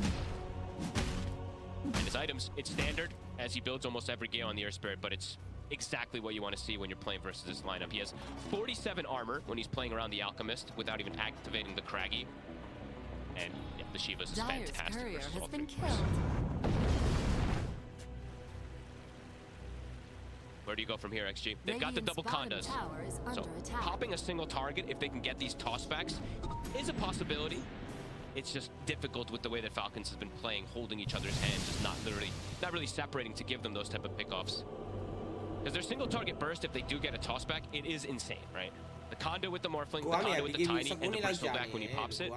And his items, it's standard as he builds almost every Gale on the Air Spirit, but it's exactly what you want to see when you're playing versus this lineup. He has 47 armor when he's playing around the Alchemist without even activating the Craggy. And yeah, the Shiva's is Dire's fantastic. courier versus has all been three cores. killed. Where do you go from here, XG? They've got the double condas. So popping a single target, if they can get these tossbacks, is a possibility. It's just difficult with the way that Falcons has been playing, holding each other's hands, just not really separating to give them those type of pickoffs. Because their single target burst, if they do get a tossback, it is insane, right? The Condo with the Morphling, the Condo with the Tiny, and the Bristleback when he pops it.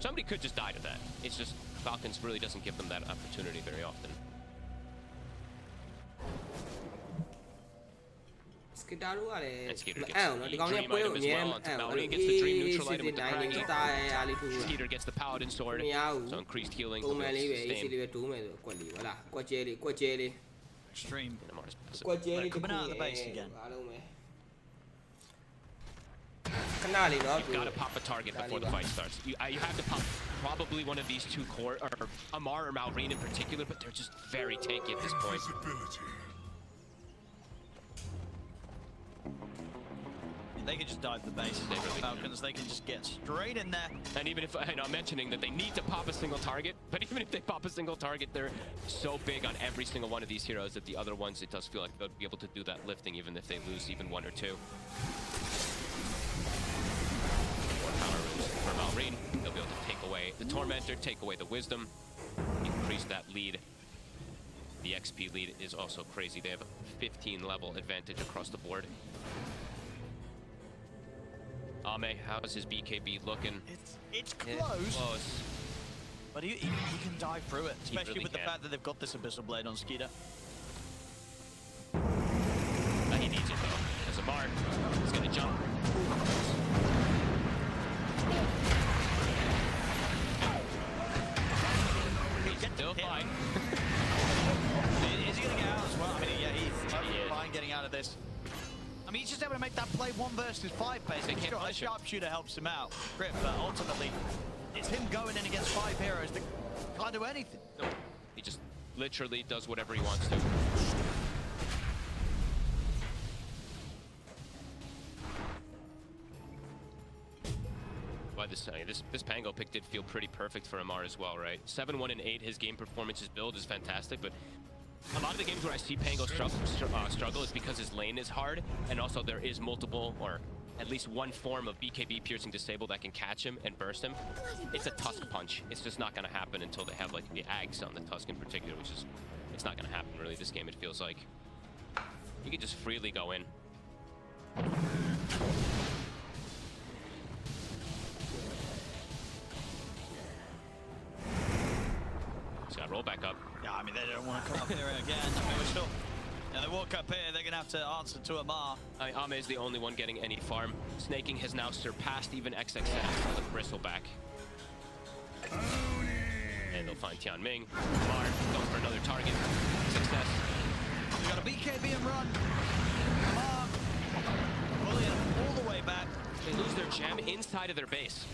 Somebody could just die to that. It's just Falcons really doesn't give them that opportunity very often. Skeeter ကလည်း And Skeeter အဲ့အောင်နော်ဒီကောင်လေးပွဲကိုအမြဲအဲ့အောင် Malrine gets the Dream neutral item with the တိုင်း Craggy. တာအားလေးထူ Skeeter gets the Paladin sword, မရဘူး so increased healing. ပုံမှန်လေးပဲ sustain. AC လေးပဲဒိုးမယ်ဆိုကွက်လေးvoilà ကွက်ကျဲလေး Extreme. And Amar's passive. ကွက်ကျဲလေး Coming out of the base again. အားလုံးပဲခဏလေးနော် You've got to pop a target before the fight starts. You have to pop probably one of these two core, or Amar or Malrine in particular, but they're just very tanky at this point. They can just dive the base. They really Falcons, they can just get straight in there. And even if, and I'm mentioning that they need to pop a single target, but even if they pop a single target, they're so big on every single one of these heroes that the other ones, it does feel like they'll be able to do that lifting even if they lose even one or two. More power runes for Malrine. They'll be able to take away the Tormentor, take away the Wisdom, increase that lead. The XP lead is also crazy. They have a 15 level advantage across the board. Ame, how's his BKB looking? It's close. Close. But he can dive through it, especially really with the can. fact that they've got this Abyssal Blade on Skeeter. He needs it though. There's Amar. He's gonna jump. He's still fine. Is he gonna get out as well? I mean, yeah, he's fine getting out of this. I mean, he's just able to make that play 1 versus 5 basically. He's got a sharpshooter helps him out. Grip, but ultimately, it's him going in against 5 heroes that can't do anything. Nope. He just literally does whatever he wants to. Why this Pango pick did feel pretty perfect for Amar as well, right? 7-1 and 8. His game performance, his build is fantastic, but a lot of the games where I see Pango struggle is because his lane is hard, and also there is multiple, or at least one form of BKB piercing disable that can catch him and burst him, it's a Tusk punch. It's just not gonna happen until they have like the Ags on the Tusk in particular, which is, it's not gonna happen really this game, it feels like. You can just freely go in. Just gotta roll back up. Yeah, I mean, they don't want to come up here again. I mean, we're still... Yeah, they walk up here, they're going to have to answer to Amar. I mean, Ame is the only one getting any farm. Snaking has now surpassed even XXS with Bristleback. And they'll find Tianming. Amar going for another target. Success. We've got a BKB and run. Amar pulling it all the way back. They lose their gem inside of their base.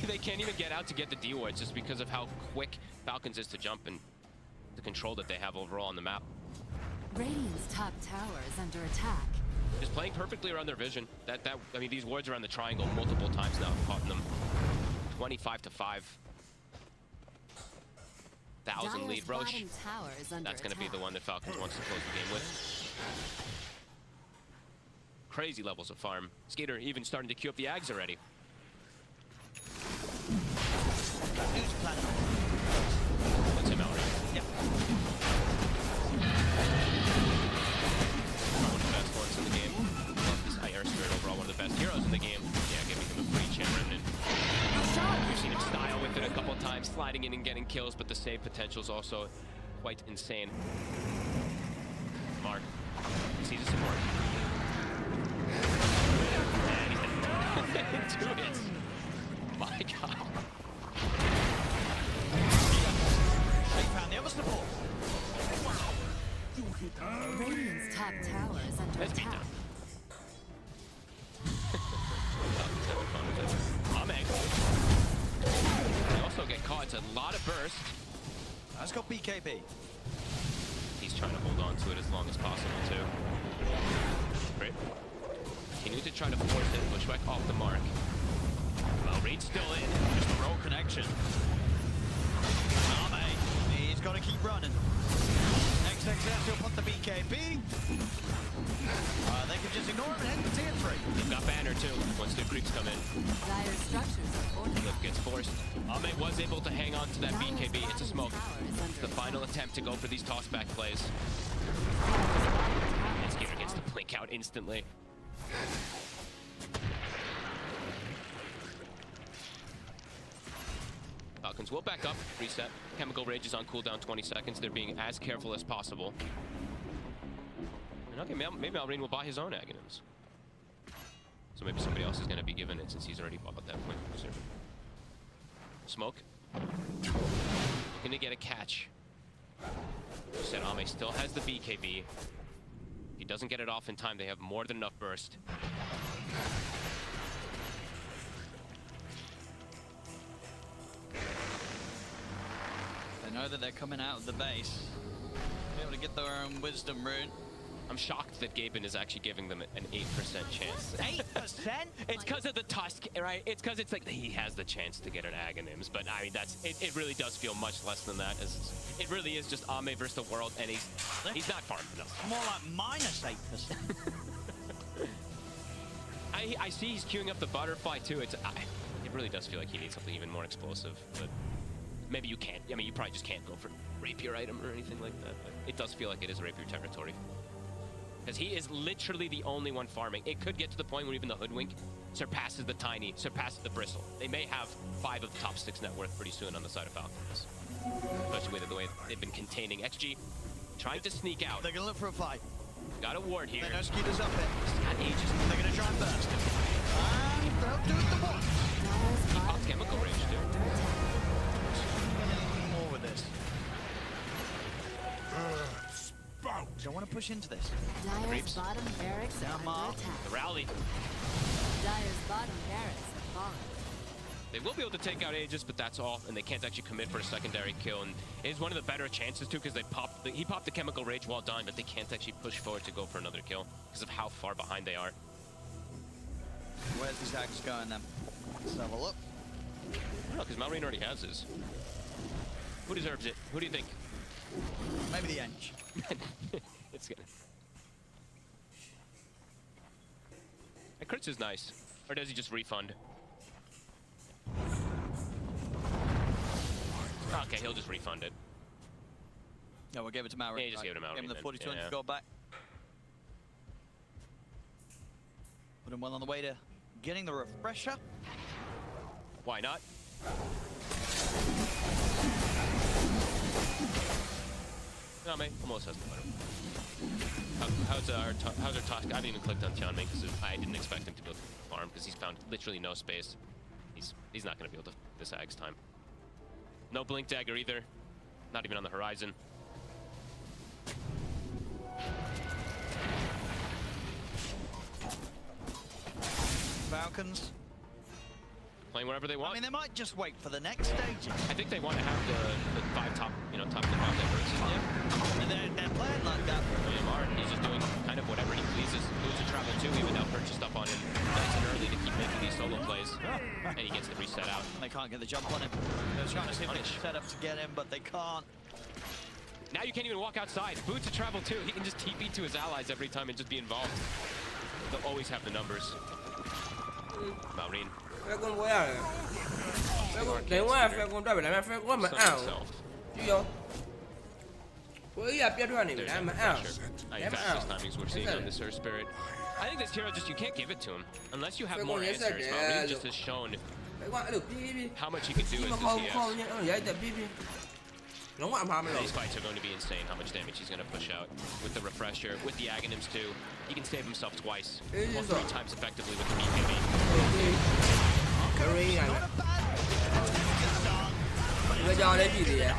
They can't even get out to get the D-wards just because of how quick Falcons is to jump and the control that they have overall on the map. Radiant's top tower is under attack. Just playing perfectly around their vision. I mean, these wards around the triangle multiple times now have caught them. 25 to 5. 1,000 lead Roche. That's going to be the one that Falcons wants to close the game with. Crazy levels of farm. Skater even starting to queue up the Ags already. Who's planning? That's him out, right? Yeah. One of the best ones in the game. Love this Air Spirit overall, one of the best heroes in the game. Yeah, giving him a free Champion. We've seen him style with it a couple times, sliding in and getting kills, but the save potential is also quite insane. Mark sees the support. And he's 2 hits. My God. They found the other support. Radiant's top tower is under Let's beat attack. them. Ame. They also get caught. It's a lot of burst. That's got BKB. He's trying to hold on to it as long as possible, too. Great. Continue to try to force it. Bushwhack off the mark. Well, Reed's still in. Just a roll connection. Ame, he's got to keep running. XXS will put the BKB. They can just ignore him and hit the tier 3. They've got banner, too, once the creeps come in. Dire structures are fortified. Lift gets forced. Ame was able to hang on to that BKB. It's a smoke. It's the final attempt to go for these tossback plays. And Skater gets the blink out instantly. Falcons will back up, reset. Chemical Rage is on cooldown 20 seconds. They're being as careful as possible. And okay, maybe Alreen will buy his own Aghanims. So maybe somebody else is going to be given it since he's already bought that point. Smoke. Going to get a catch. Said Ame still has the BKB. If he doesn't get it off in time, they have more than enough burst. They know that they're coming out of the base. Be able to get their own wisdom rune. I'm shocked that Gaben is actually giving them an 8% chance. 8%? It's because of the Tusk, right? It's because it's like he has the chance to get an Aghanims, but I mean it really does feel much less than that. As it really is just Ame versus the world, and he's not farming enough. More like -8%. I see he's queuing up the butterfly too. It really does feel like he needs something even more explosive, but maybe you can't. I mean, you probably just can't go for rapier item or anything like that. But it does feel like it is rapier territory. Because he is literally the only one farming. It could get to the point where even the Hoodwink surpasses the Tiny, surpasses the Bristle. They may have 5 of the top 6 net worth pretty soon on the side of Falcons. Especially with the way they've been containing XG. Trying to sneak out. They're going to look for a fight. Got a ward here. They know Skeeter's up there. Got ages. They're going to try and burst him. And they'll do it the one. He popped Chemical Rage too. Anything more with this? Don't want to push into this. Dire's Creeps. bottom barracks are under attack. The rally. Dire's bottom barracks have fallen. They will be able to take out Aegis, but that's all, and they can't actually commit for a secondary kill. And it is one of the better chances too, because he popped the Chemical Rage while dying, but they can't actually push forward to go for another kill because of how far behind they are. Where's these Ags going then? Let's have a look. No, because Malrine already has his. Who deserves it? Who do you think? Maybe the Ench. It's gonna. crits is nice. Or does he just refund? Okay, he'll just refund it. No, we'll give it to Maury. Yeah, he just gave it to Maury. Give him the then, 42 yeah. to go back. Put him well on the way to getting the refresher. Why not? No, mate, almost has the better. How's our Tosk? I haven't even clicked on Tianming because I didn't expect him to be able to farm because he's found literally no space. He's not going to be able to this Ag's time. No blink dagger either. Not even on the horizon. Falcons. Playing wherever they want. I mean, they might just wait for the next stages. I think they want to have the five top, top of the five diverse. Yeah. And they're playing like that. MMR, he's just doing kind of whatever he pleases. Boots of travel too, even now purchased up on him nice and early to keep making these solo plays. And he gets the reset out. They can't get the jump on him. They're trying to see if they can set up to get him, but they can't. Now you can't even walk outside. Boots of travel too. He can just TP to his allies every time and just be involved. They'll always have the numbers. Maureen. Phải con quay à? Phải con đợi lại phải con mà ảo. Chứ vô. Quay à biết thôi này đã mà ảo. Fastest timings we're seeing on this Earth Spirit. I think this hero just you can't give it to him unless you have more answers. Maureen just has shown how much he can do as this CS. These fights are going to be insane how much damage he's going to push out with the refresher, with the Aghanims too. He can save himself twice, or 3 times effectively with the BKB. Bây giờ lấy gì vậy?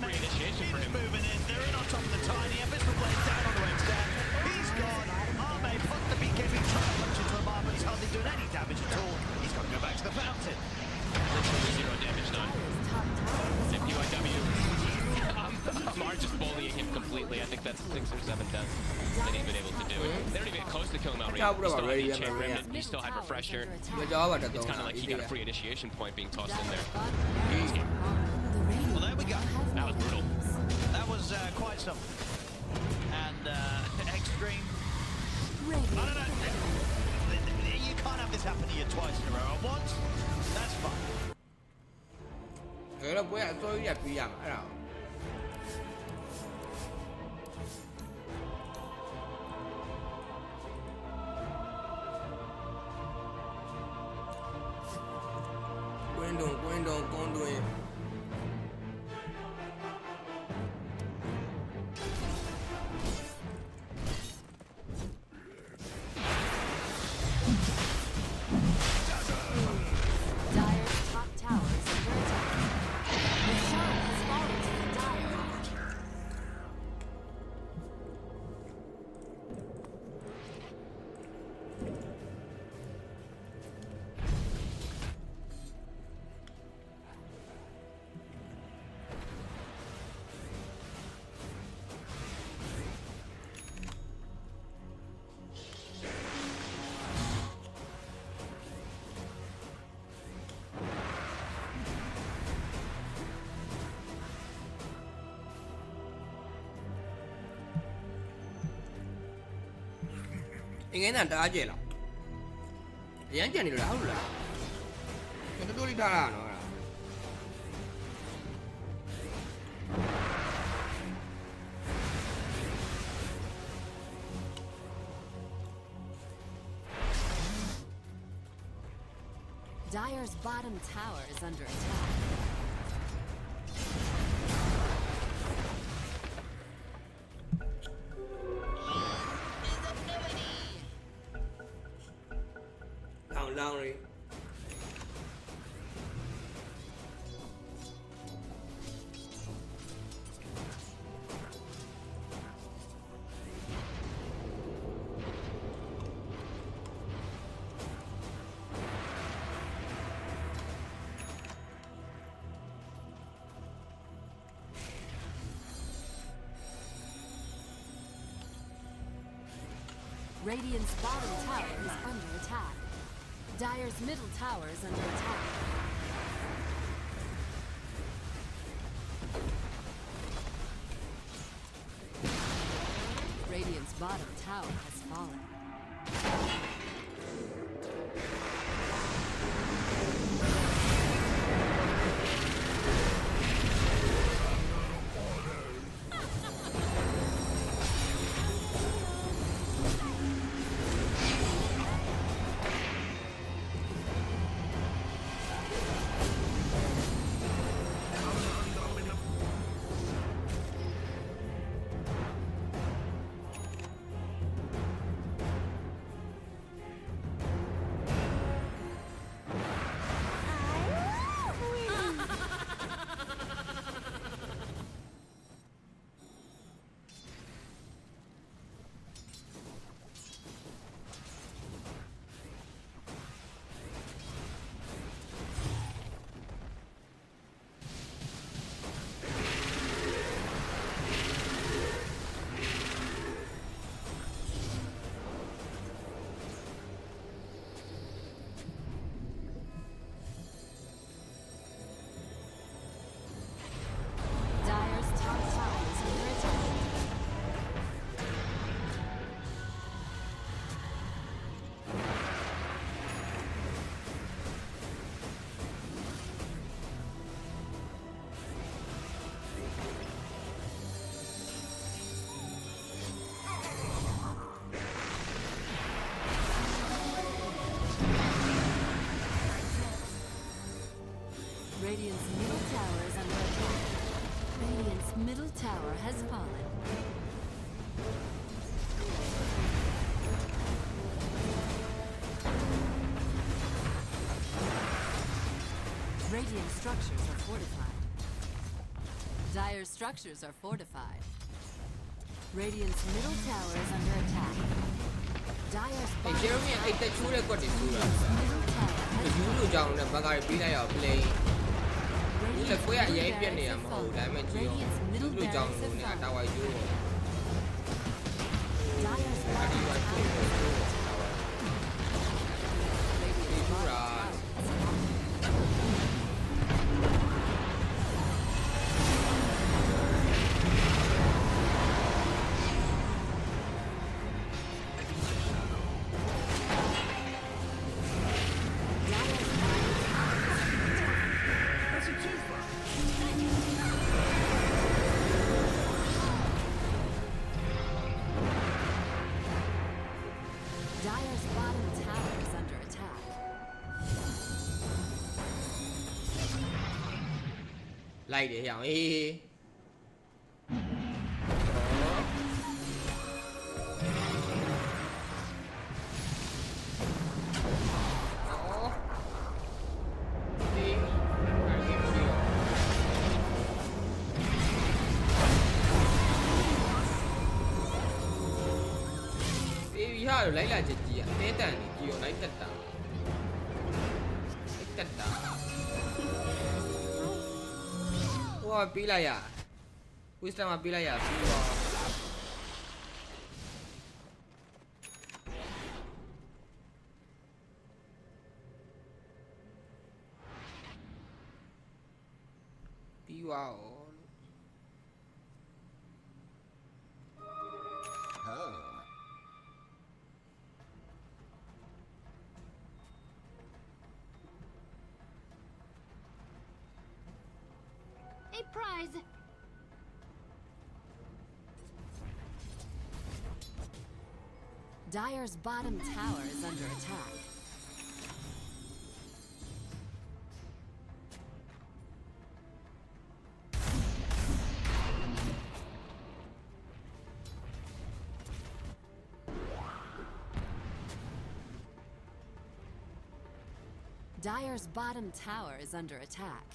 Free initiation for him. Moving in, they're in on top of the tiny. Abyssal Blade down on the way stand. He's gone. Arme put the BKB trying to punch into him, but he's hardly doing any damage at all. He's got to go back to the fountain. Literally 0 damage done. And PYW, Amar just bullying him completely. I think that's 6 or 7 deaths that he's been able to do. They don't even get close to killing Maureen. He still had Chain Remnant, he still had Refresher. It's kind of like he got a free initiation point being tossed in there. Well, there we go. That was brutal. That was quite something. And Extreme. I don't know. You can't have this happen to you twice in a row at once. That's fine. Thế là quay à tôi đẹp vì giảm nào. Quên đường con đuôi. Dire's top tower is under attack. The shot has fallen to the Dire. Ingin nanti aja lah. Yang jangan dilalu lah. Kita tu lihat lah. Dire's bottom tower is under attack. Down đi. Radiant's bottom tower is under attack. Dire's middle tower is under attack. Radiant's bottom tower has fallen. Radiant structures are fortified. Dire structures are fortified. Radiant's middle tower is under attack. Dire's အဲ့ Jeremy အဲ့တက်ချိုးတဲ့ကွက်တွေဆိုးတာ middle tower ယူလို့ကြောင်နဲ့ဘက်ကားပြီးလိုက်အောင် play ဒီလက်ကွက်အရင်ပြက်နေတာမဟုတ်ဘူးဒါပေမဲ့ကြည့်အောင်ယူလို့ကြောင်လို့နေတာတာဝါယူတော့ Dire's bottom tower is under Dire's bottom tower is under attack. Like it, yeah. Rồi lấy lại chị ạ, thế tàn thì chiều lấy tất cả. Lấy tất cả. Wow, pila ya. Wisdom mà pila ya, pila. Wow. A prize. Dire's bottom tower is under attack. Dire's bottom tower is under attack.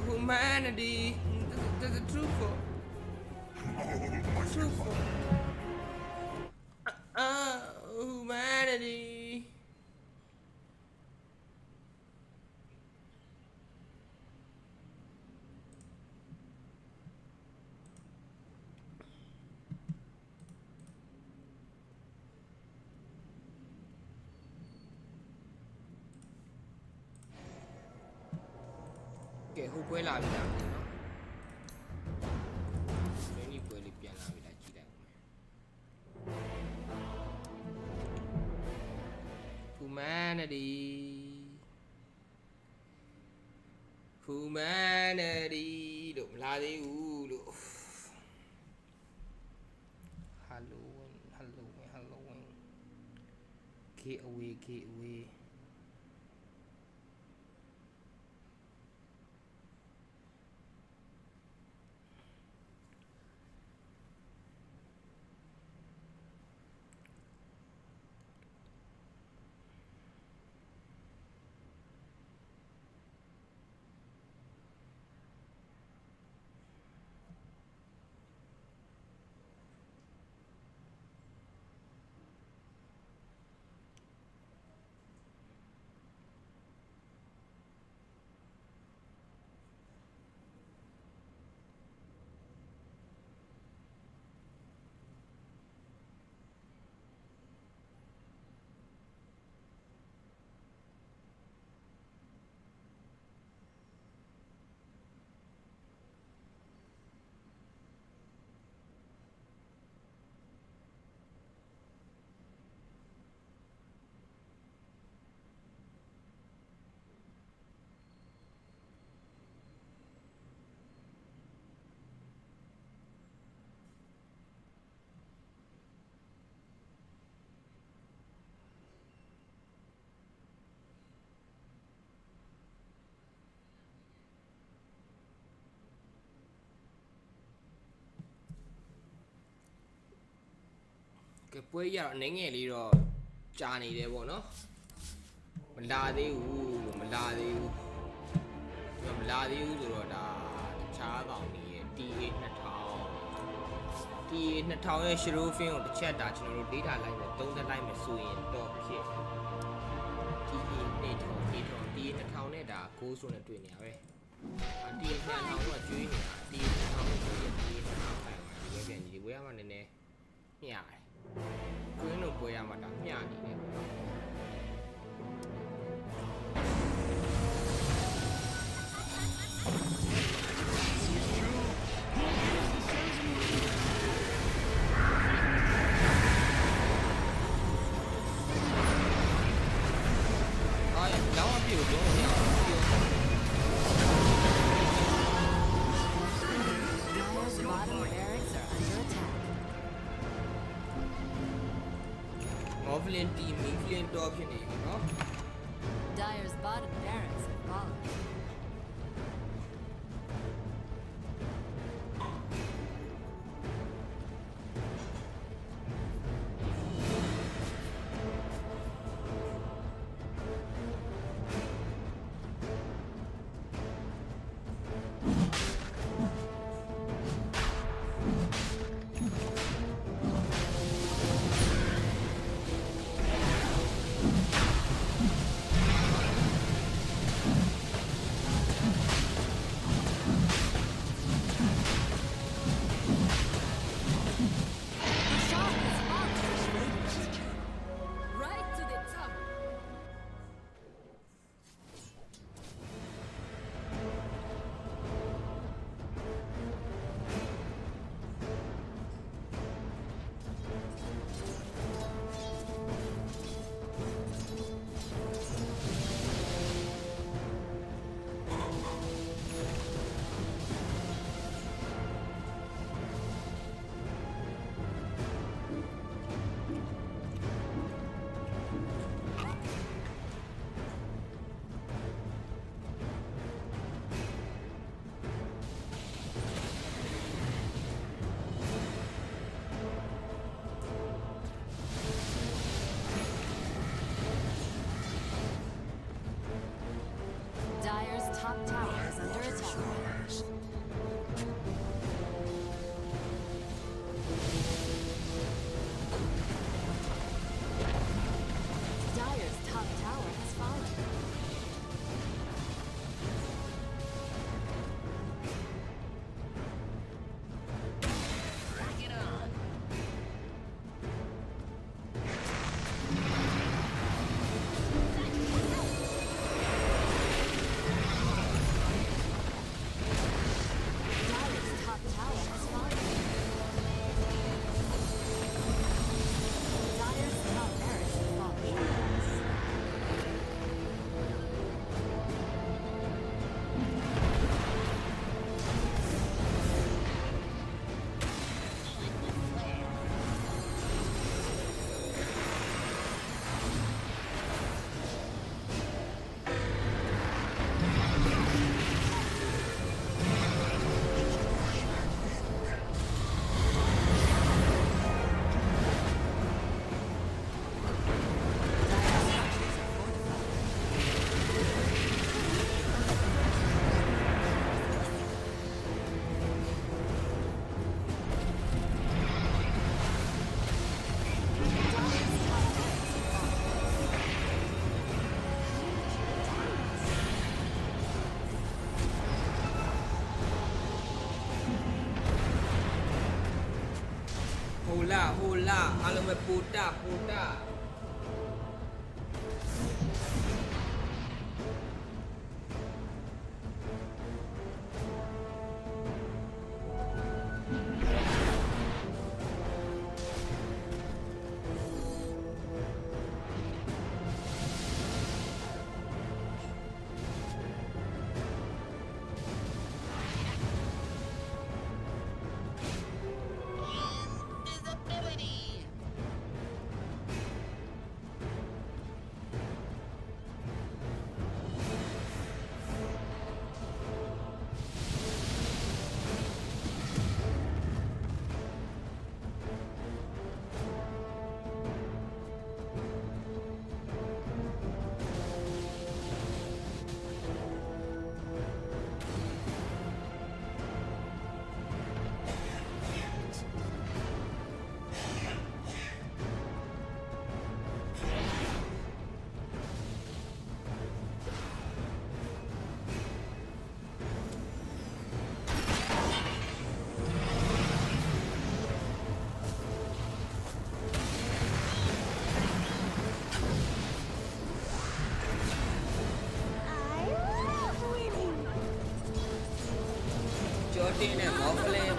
Humanity. There's a truthful. Truthful. Humanity. Okay, who quay lại vậy? Nếu như quay lạiပြန်လာပြီလားကြည့်လိုက်ဦးမယ်။ Humanity. Humanity လို့မလာသေးဘူးလို့ Halloween Halloween Halloween Get away get away ကပွဲရတော့အနေငယ်လေးတော့ကြာနေတယ်ပေါ့နော်မလာသေးဘူးလို့မလာသေးဘူးဒီမလာသေးဘူးဆိုတော့ဒါတခြားကောင်တွေရဲ့ TA 2000ရဲ့ Shiro Fin ကိုတစ်ချက်တာကျွန်တော်တို့ data လိုက်မယ်သုံးသက်လိုက်မယ်ဆိုရင်တော့ဖြစ် TA 2000နဲ့ဒါ6ဆိုနဲ့တွေ့နေရပဲTA 2000ကကျွေးနေတာTA 2000ကိုကျွေးတယ်TA 2000ပိုင်ပါဒီဘက်ပြန်ကြည့်ဒီဘွေးရမှာနည်းနည်းမျှတယ်ကွင်းတို့ဘွေးရမှာဒါမျှနေတယ်ပေါ့နော်Dire's bottom barracks have fallen. Right to the top. Dire's top tower is under attack. Dire's top tower has fallen. Bring it on. Dire's top tower has fallen. Dire's top barracks have fallen. Hola, alam mo puta. tin and Morphlin.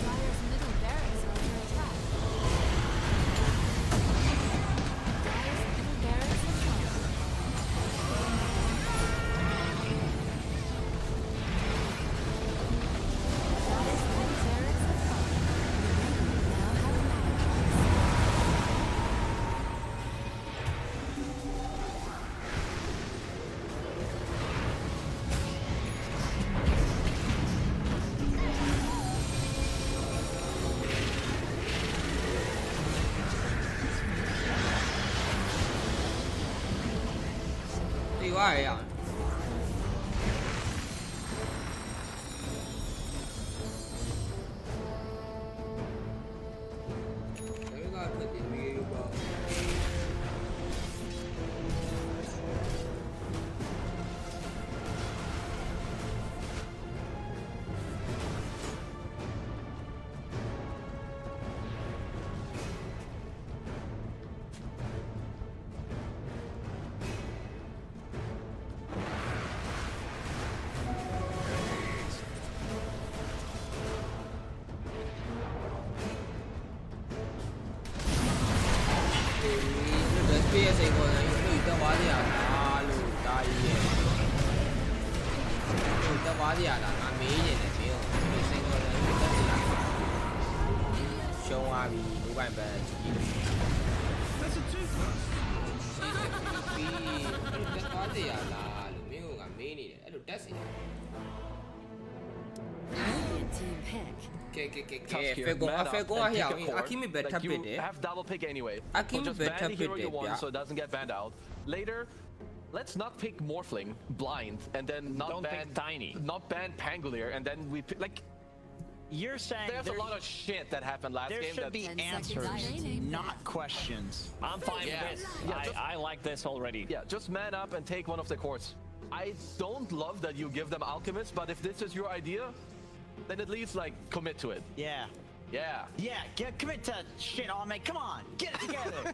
Dire's middle barracks are under attack. Dire's middle barracks are falling. Dire's middle barracks are falling. The Radiant now have mana. Đi quá rồi à. Đấy là thật thì mình yêu cầu. Nó đợi bia xây còn là nó ít quá đi à. À lù tai gì. Nó ít quá đi à là ngã mấy gì này chứ. Nó xây còn là ít quá đi à. Show abi đủ bạn bè chỉ. Vì nó ít quá đi à là lù mấy ngã mấy này. Nó test gì. Radiant team pick. You have double pick anyway. So just ban the hero you want so it doesn't get banned out. Later, let's not pick Morphling blind and then not ban Tiny. Not ban Pangolier and then we pick, like You're saying there's a lot of shit that happened last there game should that be 10 seconds answers, remaining. not questions. I'm fine Yeah. with this. Yeah, I like this already. yeah, just man up and take one of the cores. I don't love that you give them Alchemist, but if this is your idea, then at least like commit to it. Yeah. Yeah. Commit to shit, Ame. Come on, get it together.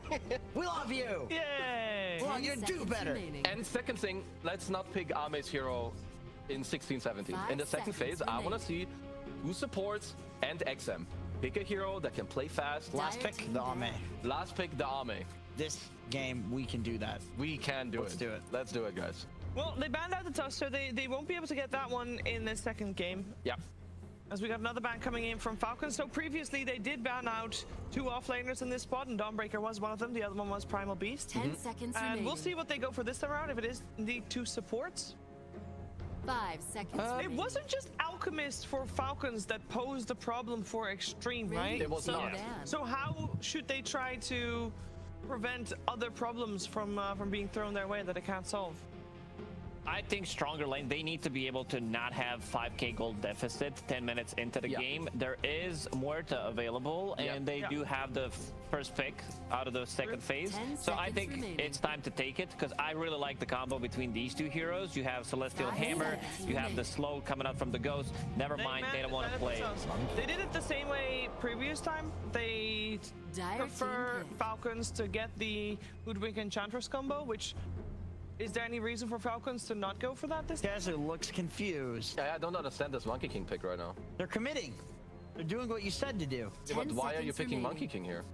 We love you. Yay! Come on, 10 you do seconds better. remaining. And second thing, let's not pick Ame's hero in 16-17. In the second 5 phase, seconds I want to see 2 supports and XM. Pick a hero that can play fast. Last Dire pick, team the down. Ame. Last pick, the Ame. This game, we can do that. We can do Let's it. do it. Let's do it, guys. Well, they banned out the tusk, so they won't be able to get that one in the second game. Yeah. As we got another ban coming in from Falcons. So previously they did ban out 2 offlaners in this spot, and Dawnbreaker was one of them. The other one was Primal Beast. 10 seconds And remaining. we'll see what they go for this time around, if it is indeed 2 supports. 5 seconds It remaining. wasn't just Alchemist for Falcons that posed a problem for Extreme, right? Radiant It was team not. banned. So how should they try to prevent other problems from being thrown their way that they can't solve? I think stronger lane, they need to be able to not have 5k gold deficit 10 minutes into the Yeah. game. There is Muerta available, Yeah. and they do have the first pick out of the second phase. 10 So I seconds think remaining. it's time to take it, because I really like the combo between these 2 heroes. You have Celestial 5 Hammer, seconds you have the remaining. slow coming out from the Ghost. Never mind, they don't want to play it. They did it the same way previous time. They Dire prefer team pick. Falcons to get the Hoodwink Enchantress combo, which... Is there any reason for Falcons to not go for that this time? Gazu looks confused. I don't understand this Monkey King pick right now. They're committing. They're doing what you said to do. Yeah, but 10 why are you seconds picking remaining. Monkey King here?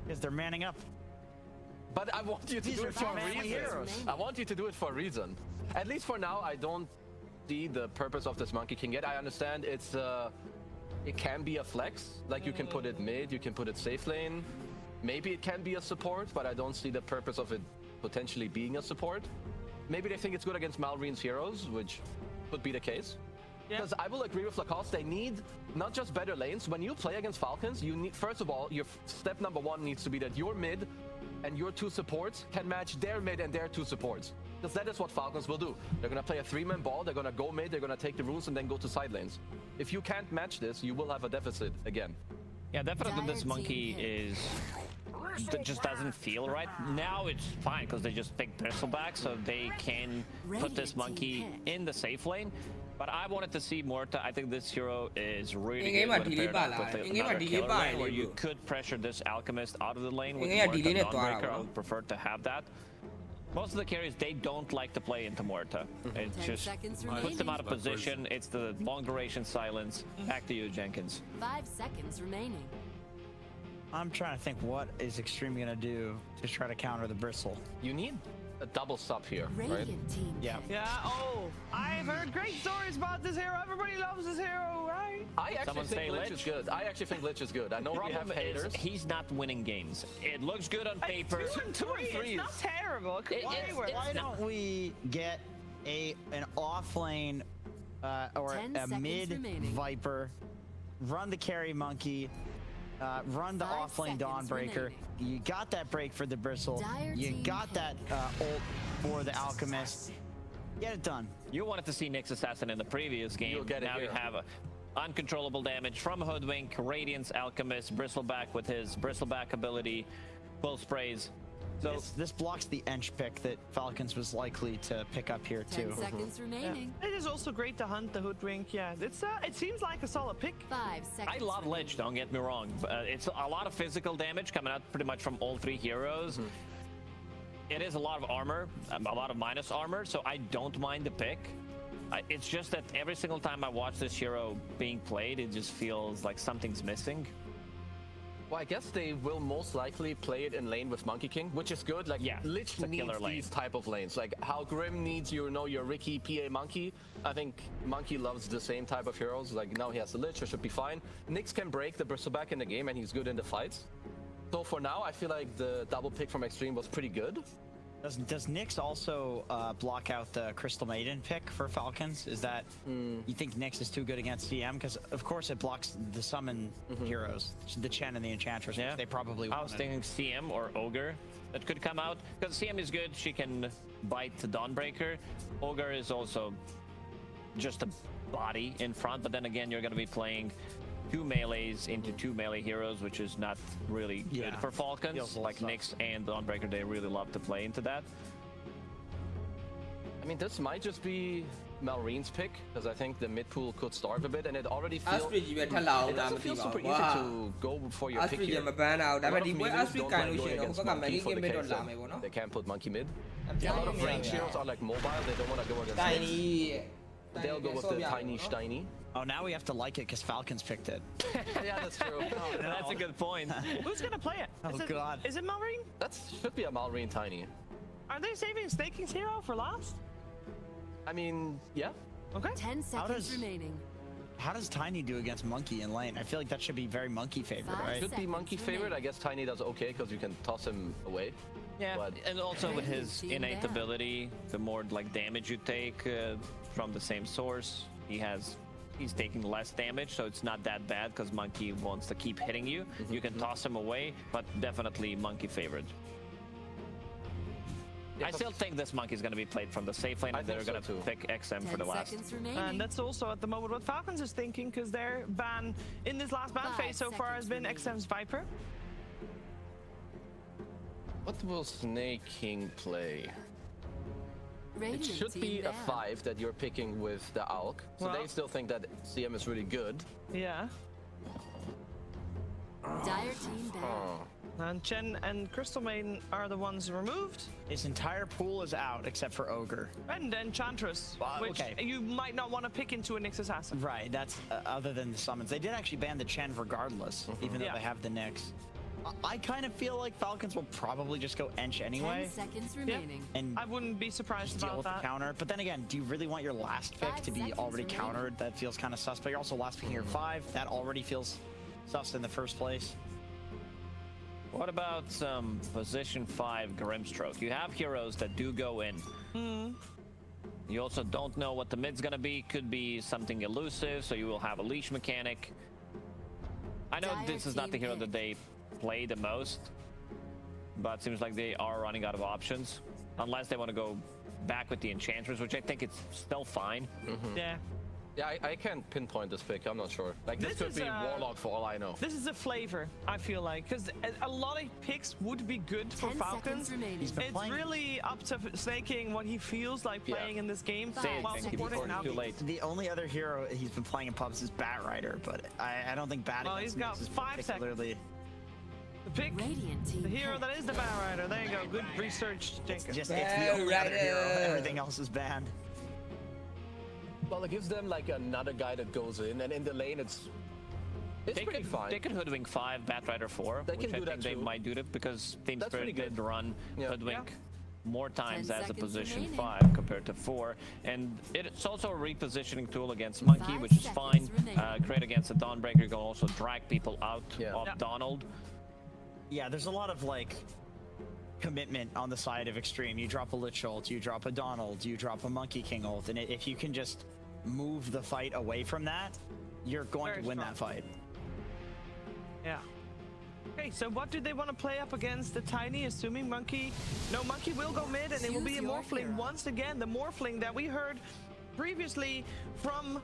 Because they're manning up. But I want you to These do are it for a manly reason. heroes. I want you to do it for a reason. At least for now, I don't see the purpose of this Monkey King yet. I understand it's it can be a flex. Like you can put it mid, you can put it safe lane. Maybe it can be a support, but I don't see the purpose of it potentially being a support. Maybe they think it's good against Malrine's heroes, which could be the case. Because I will agree with Lacoste, they need not just better lanes. When you play against Falcons, you need, first of all, your step number 1 needs to be that your mid and your 2 supports can match their mid and their 2 supports. Because that is what Falcons will do. They're going to play a 3-man ball, they're going to go mid, they're going to take the runes and then go to side lanes. If you can't match this, you will have a deficit again. Yeah, definitely Dire this team monkey pick. is that just doesn't feel right. Now it's fine because they just pick Bristleback, so they can put this monkey in the safe lane. But I wanted to see Morta. I think this hero is really good when paired up with another killer lane where you could pressure this Alchemist out of the lane with Morta Dawnbreaker. I would prefer to have that. Most of the carries, they don't like to play into Morta. It just puts them out of position. It's the long duration silence. Back to you, Jenkins. 5 seconds remaining. I'm trying to think what is Extreme gonna do to try to counter the Bristle. You need a double sub here, right? Radiant team Yeah. Yeah, oh, I've heard great stories about this hero. Everybody loves this hero, right? I actually think Lich is good. I actually think Lich is good. I know we have haters. He's not winning games. It looks good on paper. 2 and 3, it's not terrible. It could be worse. Why don't we get an off lane or 10 a mid seconds Viper, run the carry monkey, run the 5 off lane seconds Dawnbreaker. remaining. You got that break for the Bristle. Dire You team got that ult for the Alchemist. Get it done. You wanted to see Nyx Assassin in the previous game. You'll get it now you here. have uncontrollable damage from Hoodwink, Radiance, Alchemist, Bristleback with his Bristleback ability, full sprays. So This blocks the Ench pick that Falcons was likely to pick up here 10 too. seconds remaining. It is also great to hunt the Hoodwink. Yeah, it seems like a solid pick. 5 seconds. I love Lich, don't get me wrong. It's a lot of physical damage coming out pretty much from all 3 heroes. It is a lot of armor, a lot of minus armor, so I don't mind the pick. It's just that every single time I watch this hero being played, it just feels like something's missing. Well, I guess they will most likely play it in lane with Monkey King, which is good. Like, Yeah, Lich it's a needs killer lane. these type of lanes. Like, how Grim needs, your Ricky PA Monkey. I think Monkey loves the same type of heroes. Like, now he has the Lich, it should be fine. Nyx can break the Bristleback in the game, and he's good in the fights. So for now, I feel like the double pick from Extreme was pretty good. Does Nyx also block out the Crystal Maiden pick for Falcons? Is that you think Nyx is too good against CM? Because of course it blocks the summon heroes, the Chen and the Enchantress, which they probably I was thinking CM or Ogre that could come out. Because CM is good, she can bite the Dawnbreaker. Ogre is also just a body in front, but then again, you're going to be playing 2 melees into 2 melee heroes, which is not really good for Falcons. Like Nyx and Dawnbreaker, they really love to play into that. I mean, this might just be Malreen's pick, because I think the mid pool could starve a bit, and it already feels... It doesn't feel super easy to go for your pick here. They can't put Monkey mid. Yeah, a lot of range heroes are like mobile, they don't want to go against Nyx. They'll go with the Tiny Steiny. Oh, now we have to like it because Falcons picked it. Yeah, that's true. That's a good point. Who's gonna play it? God. Is it Malrine? That should be a Malreen Tiny. Are they saving Snaking's hero for last? I mean, yeah. Okay. 10 seconds remaining. How does Tiny do against Monkey in lane? I feel like that should be very Monkey favored, 5 right? Should be Monkey favorite. I guess Tiny does okay because you can toss him away. Yeah, But and also with his innate ability, the more like damage you take from the same source, he's taking less damage, so it's not that bad because Monkey wants to keep hitting you. You can toss him away, but definitely Monkey favored. Yeah, I still think this Monkey's going to be played from the safe lane, and they're going to pick XM for the 10 last. seconds remaining. And that's also at the moment what Falcons is thinking, because their ban in this last ban 5 phase so far has been seconds XM's Viper. What will Snake King play? Radiant It should team be a down. 5 that you're picking with the Alk. So Well- they still think that CM is really good. Yeah. Dire team down. Oh. And Chen and Crystal Maiden are the ones removed. His entire pool is out except for Ogre. And Enchantress, which okay. you might not want to pick into a Nyx Assassin. Right, that's other than the summons. They did actually ban the Chen regardless, even though Yeah. they have the Nyx. I kind of feel like Falcons will probably just go Ench anyway. 10 seconds remaining. And I wouldn't be surprised deal about with the that. counter. But then again, do you really want your last pick 5 to be seconds already remaining. countered? That feels kind of sus. But you're also last picking your 5. That already feels sus in the first place. What about some position 5 Grimstroke? You have heroes that do go in. You also don't know what the mid's gonna be. Could be something elusive, so you will have a leash mechanic. I know Dire this is not the team hero that they play the most, but it seems like they are running out of options. Unless they want to go back with the Enchantress, which I think it's still fine. Yeah. Yeah, I can't pinpoint this pick. I'm not sure. Like this could be Warlock for all I know. This is a flavor, I feel like, because a lot of picks would be good for Falcons. It's really up to Snaking what he feels like playing in this game while supporting now. The only other hero he's been playing in pubs is Bat Rider, but I don't think Bat. Well, he's got 5 seconds. The pick, the hero that is the Bat Rider. There you go. Good research, Jenkins. It's the only other hero. Everything else is banned. Well, it gives them like another guy that goes in, and in the lane it's pretty fine. They could Hoodwink 5, Bat Rider 4, they can do that they might do that because Team Spirit did run Hoodwink more times as a position 5 compared to 4, and it's also a repositioning tool against Monkey, which is fine. Great against the Dawnbreaker. You can also drag people out of Donald. Yeah, there's a lot of like commitment on the side of Extreme. You drop a Lich ult, you drop a Donald, you drop a Monkey King ult, and if you can just move the fight away from that, you're going to win that fight. Yeah. Okay, so what do they want to play up against the Tiny, assuming Monkey... No, Monkey will go mid, and it will be a Morphling once again. The Morphling that we heard previously from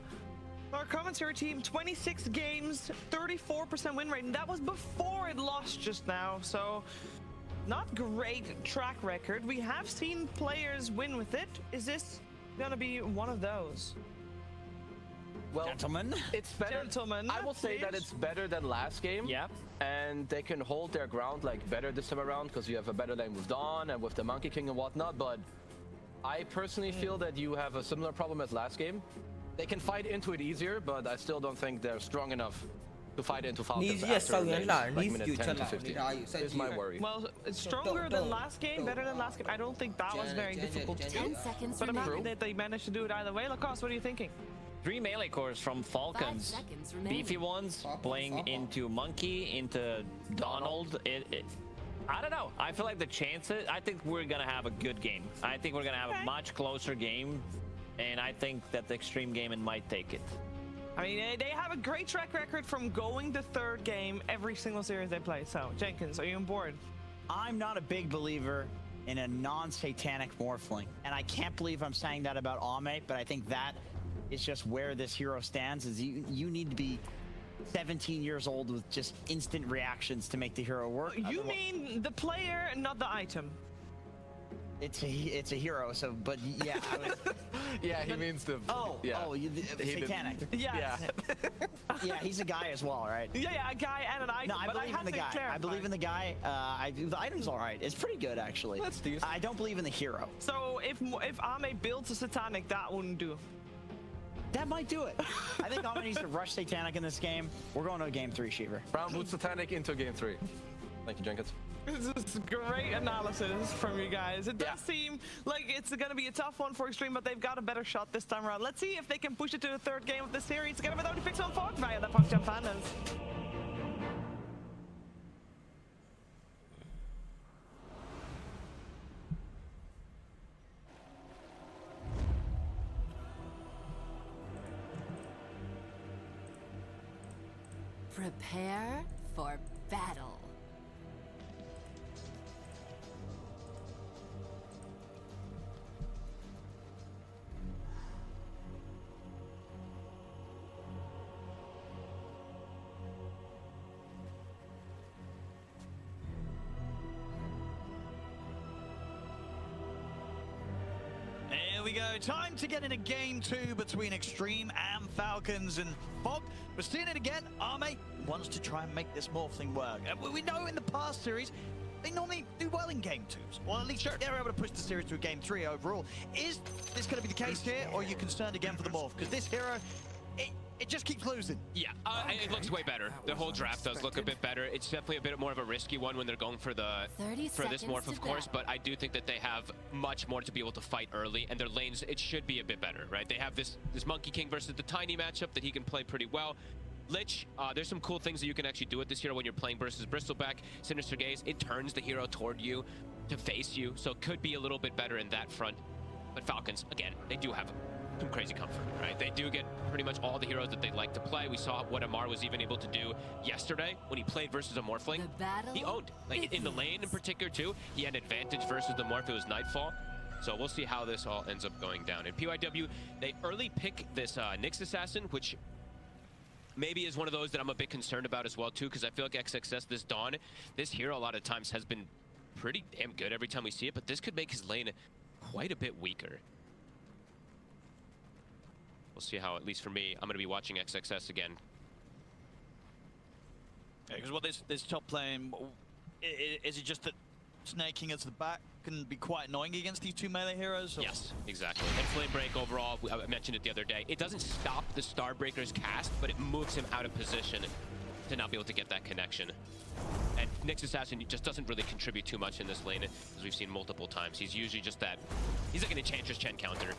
our commentary team, 26 games, 34% win rate, and that was before it lost just now, so... Not great track record. We have seen players win with it. Is this gonna be one of those? Well, gentlemen, it's better. Gentlemen, I will say that it's better than last game. Yeah. And they can hold their ground like better this time around because you have a better lane with Dawn and with the Monkey King and whatnot. But I personally feel that you have a similar problem as last game. They can fight into it easier, but I still don't think they're strong enough to fight into Falcons after like minute 10 to 15. Is my worry. Well, it's stronger than last game, better than last game. I don't think that was very difficult to do. But I'm happy that they managed to do it either way. Lacoste, what are you thinking? 3 melee cores from Falcons. Beefy ones playing into Monkey, into Donald. I don't know. I feel like the chances, I think we're going to have a good game. I think we're going to have a much closer game. And I think that the Extreme Gaming might take it. I mean, they have a great track record from going to third game every single series they play. So, Jenkins, are you on board? I'm not a big believer in a non-satanic Morphling. And I can't believe I'm saying that about Ame, but I think that is just where this hero stands. Is you need to be 17 years old with just instant reactions to make the hero work. You mean the player, not the item? It's a hero, so but yeah. Yeah, he means the satanic. Yeah. Yeah, he's a guy as well, right? Yeah, a guy and an item. No, I believe in the guy. I believe in the guy. The item's all right. It's pretty good actually. That's decent. I don't believe in the hero. So if Ame builds a satanic, that wouldn't do. That might do it. I think Ame needs to rush satanic in this game. We're going to game 3, Sheever. Brown boot satanic into game 3. Thank you, Jenkins. This is great analysis from you guys. It does seem like it's going to be a tough one for Extreme, but they've got a better shot this time around. Let's see if they can push it to the third game of the series together with only picks on Fog via the PUBG Pandas. Prepare for battle. Here we go. Time to get in a game 2 between Extreme and Falcons. And Fog, we're seeing it again. Ame wants to try and make this Morphling work. And we know in the past series, they normally do well in game 2s. Well, at least they're able to push the series to a game 3 overall. Is this going to be the case here, or are you concerned again for the Morph? Because this hero, it just keeps losing. Yeah, it looks way better. The whole draft does look a bit better. It's definitely a bit more of a risky one when they're going for this morph, of course, but I do think that they have much more to be able to fight early, and their lanes, it should be a bit better, right? They have this Monkey King versus the Tiny matchup that he can play pretty well. Lich, there's some cool things that you can actually do with this hero when you're playing versus Bristleback. Sinister Gaze, it turns the hero toward you to face you, so it could be a little bit better in that front. But Falcons, again, they do have some crazy comfort, right? They do get pretty much all the heroes that they like to play. We saw what Amar was even able to do yesterday when he played versus a Morphling. He owned, like in the lane in particular too. He had advantage versus the Morph. It was Nightfall. So we'll see how this all ends up going down. And PYW, they early pick this Nyx Assassin, which maybe is one of those that I'm a bit concerned about as well too, because I feel like XXS, this Dawn, this hero a lot of times has been pretty damn good every time we see it, but this could make his lane quite a bit weaker. We'll see how, at least for me, I'm going to be watching XXS again. Yeah, because what this top lane, is it just that snaking as the back can be quite annoying against these two melee heroes? Or? Yes, exactly. And Flame Break overall, I mentioned it the other day, it doesn't stop the Starbreaker's cast, but it moves him out of position to not be able to get that connection. And Nyx Assassin just doesn't really contribute too much in this lane, as we've seen multiple times. He's usually just that, he's like an Enchantress Chen counter.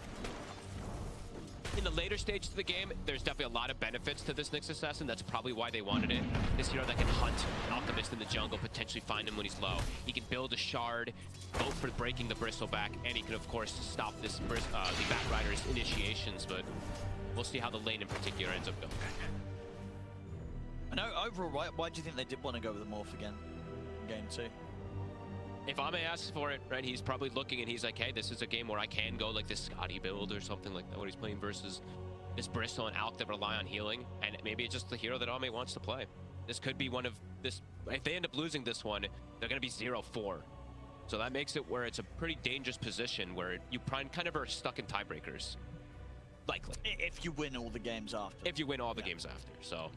In the later stage of the game, there's definitely a lot of benefits to this Nyx Assassin. That's probably why they wanted it. This hero that can hunt Alchemist in the jungle, potentially find him when he's low. He can build a shard, vote for breaking the Bristleback, and he can, of course, stop this the Batrider's initiations, but we'll see how the lane in particular ends up going. I know, overall, why do you think they did want to go with the Morph again in Game 2? If Ame asks for it, right, he's probably looking and he's like, hey, this is a game where I can go like this Scotty build or something like that, what he's playing versus this Bristle and Alk that rely on healing, and maybe it's just the hero that Ame wants to play. This could be one of this, if they end up losing this one, they're going to be 0-4. So that makes it where it's a pretty dangerous position where you kind of are stuck in tiebreakers. Likely. If you win all the games after. If you win all the games after. So